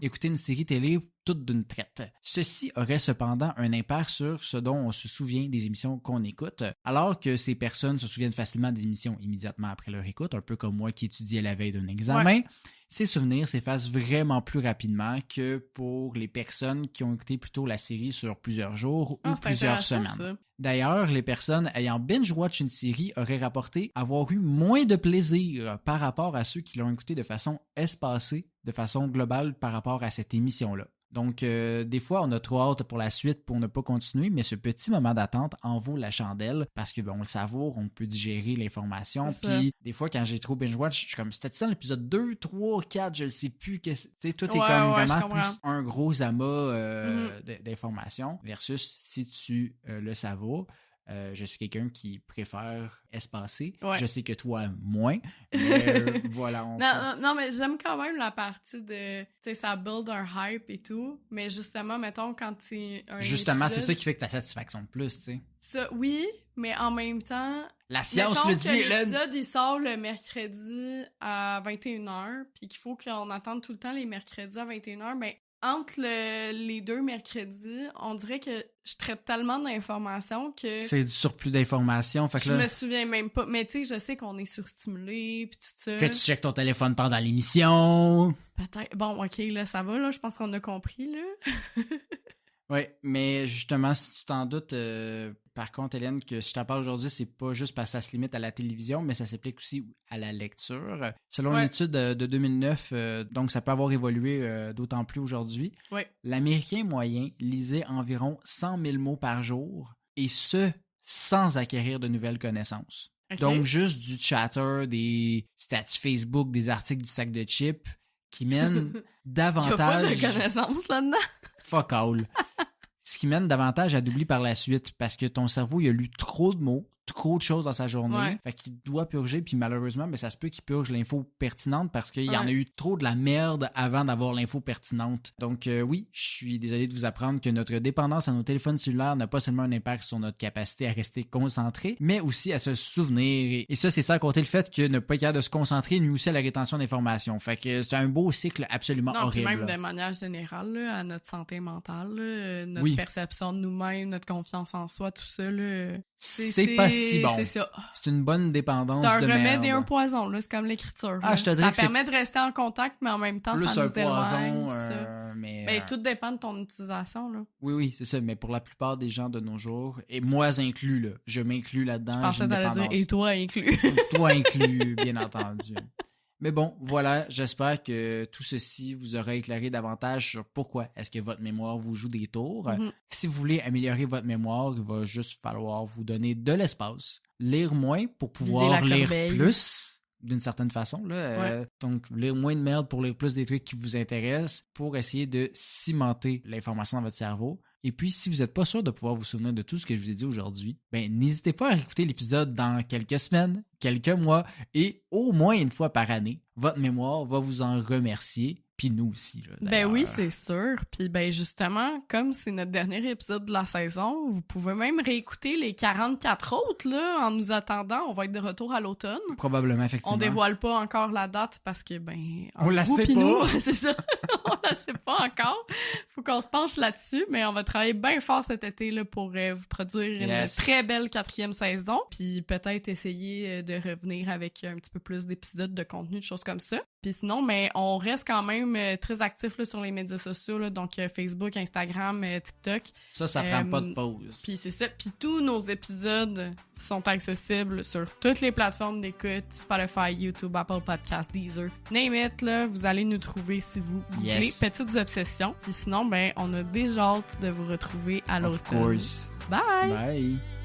écouter une série télé toute d'une traite. Ceci aurait cependant un impact sur ce dont on se souvient des émissions qu'on écoute, alors que ces personnes se souviennent facilement des émissions immédiatement après leur écoute, un peu comme moi qui étudiais la veille d'un examen. ces souvenirs s'effacent vraiment plus rapidement que pour les personnes qui ont écouté plutôt la série sur plusieurs jours ou plusieurs semaines. Ça. D'ailleurs, les personnes ayant binge-watch une série auraient rapporté avoir eu moins de plaisir par rapport à ceux qui l'ont écouté de façon espacée, de façon globale par rapport à cette émission-là. Donc, des fois, on a trop hâte pour la suite pour ne pas continuer, mais ce petit moment d'attente en vaut la chandelle parce que on le savoure, on peut digérer l'information. Puis, des fois, quand j'ai trop binge-watch, je suis comme, c'était ça l'épisode 2, 3, 4, je ne sais plus. Tu sais, tout est comme vraiment plus un gros amas d'informations versus si tu le savoures. Je suis quelqu'un qui préfère espacer. Ouais. Je sais que toi, moins. Mais voilà. Non, mais j'aime quand même la partie de... Tu sais, ça build un hype et tout. Mais justement, mettons, quand c'est un Justement, épisode, c'est ça qui fait que ta satisfaction de plus, tu sais. Ça, oui, mais en même temps... La science le dit, Hélène! L'épisode, il sort le mercredi à 21h, puis qu'il faut qu'on attende tout le temps les mercredis à 21h, ben... Entre les 2 mercredis, on dirait que je traite tellement d'informations que... C'est du surplus d'informations. Fait que je me souviens même pas. Mais tu sais, je sais qu'on est surstimulé pis tout ça. Que tu checkes ton téléphone pendant l'émission. Peut-être. Bon, OK, là, ça va, là. Je pense qu'on a compris, là. Oui, mais justement, si tu t'en doutes, par contre, Hélène, que si je t'en parle aujourd'hui, c'est pas juste parce que ça se limite à la télévision, mais ça s'applique aussi à la lecture. Selon une étude de 2009, donc ça peut avoir évolué d'autant plus aujourd'hui, l'Américain moyen lisait environ 100 000 mots par jour, et ce, sans acquérir de nouvelles connaissances. Okay. Donc, juste du chatter, des statuts Facebook, des articles du sac de chips, qui mènent davantage... Il y a pas de connaissances là-dedans. Fuck all. Ce qui mène davantage à d'oubli par la suite parce que ton cerveau, il a lu trop de mots, trop de choses dans sa journée, fait qu'il doit purger, puis malheureusement, ben, ça se peut qu'il purge l'info pertinente parce qu'il y en a eu trop de la merde avant d'avoir l'info pertinente. Donc oui, je suis désolé de vous apprendre que notre dépendance à nos téléphones cellulaires n'a pas seulement un impact sur notre capacité à rester concentré, mais aussi à se souvenir. Et ça, c'est sans compter le fait que ne pas être capable de se concentrer nuit aussi à la rétention d'informations. Fait que c'est un beau cycle absolument horrible. Même de manière générale, là, à notre santé mentale, là, notre perception de nous-mêmes, notre confiance en soi, tout ça, là, c'est pas si bon. C'est ça. C'est une bonne dépendance de merde. C'est un remède et un poison, là. C'est comme l'écriture. Je te dirais ça permet de rester en contact, mais en même temps, ça nous éloigne. Mais tout dépend de ton utilisation, là. Oui, c'est ça. Mais pour la plupart des gens de nos jours, et moi inclus, là, je m'inclus là-dedans. Je pensais que t'allais dire « et toi inclus ». Toi inclus, bien entendu. Mais bon, voilà, j'espère que tout ceci vous aura éclairé davantage sur pourquoi est-ce que votre mémoire vous joue des tours. Si vous voulez améliorer votre mémoire, il va juste falloir vous donner de l'espace, lire moins pour pouvoir lire plus, d'une certaine façon. Là. Donc, lire moins de merde pour lire plus des trucs qui vous intéressent, pour essayer de cimenter l'information dans votre cerveau. Et puis, si vous n'êtes pas sûr de pouvoir vous souvenir de tout ce que je vous ai dit aujourd'hui, ben n'hésitez pas à écouter l'épisode dans quelques semaines, quelques mois et au moins une fois par année. Votre mémoire va vous en remercier. Puis nous aussi, là, ben oui, c'est sûr. Puis ben justement, comme c'est notre dernier épisode de la saison, vous pouvez même réécouter les 44 autres, là, en nous attendant. On va être de retour à l'automne. Probablement, effectivement. On dévoile pas encore la date parce que, on la sait pas. C'est ça. On la sait pas encore. Faut qu'on se penche là-dessus, mais on va travailler bien fort cet été, là, pour vous produire une très belle 4e saison. Puis peut-être essayer de revenir avec un petit peu plus d'épisodes, de contenu, de choses comme ça. Puis sinon, mais on reste quand même très actifs là, sur les médias sociaux, là, donc Facebook, Instagram, TikTok. Ça prend pas de pause. Puis c'est ça. Puis tous nos épisodes sont accessibles sur toutes les plateformes d'écoute, Spotify, YouTube, Apple Podcasts, Deezer. Name it, là, vous allez nous trouver si vous voulez. Petites obsessions. Puis sinon, ben, on a déjà hâte de vous retrouver à l'automne. Of course. Bye! Bye!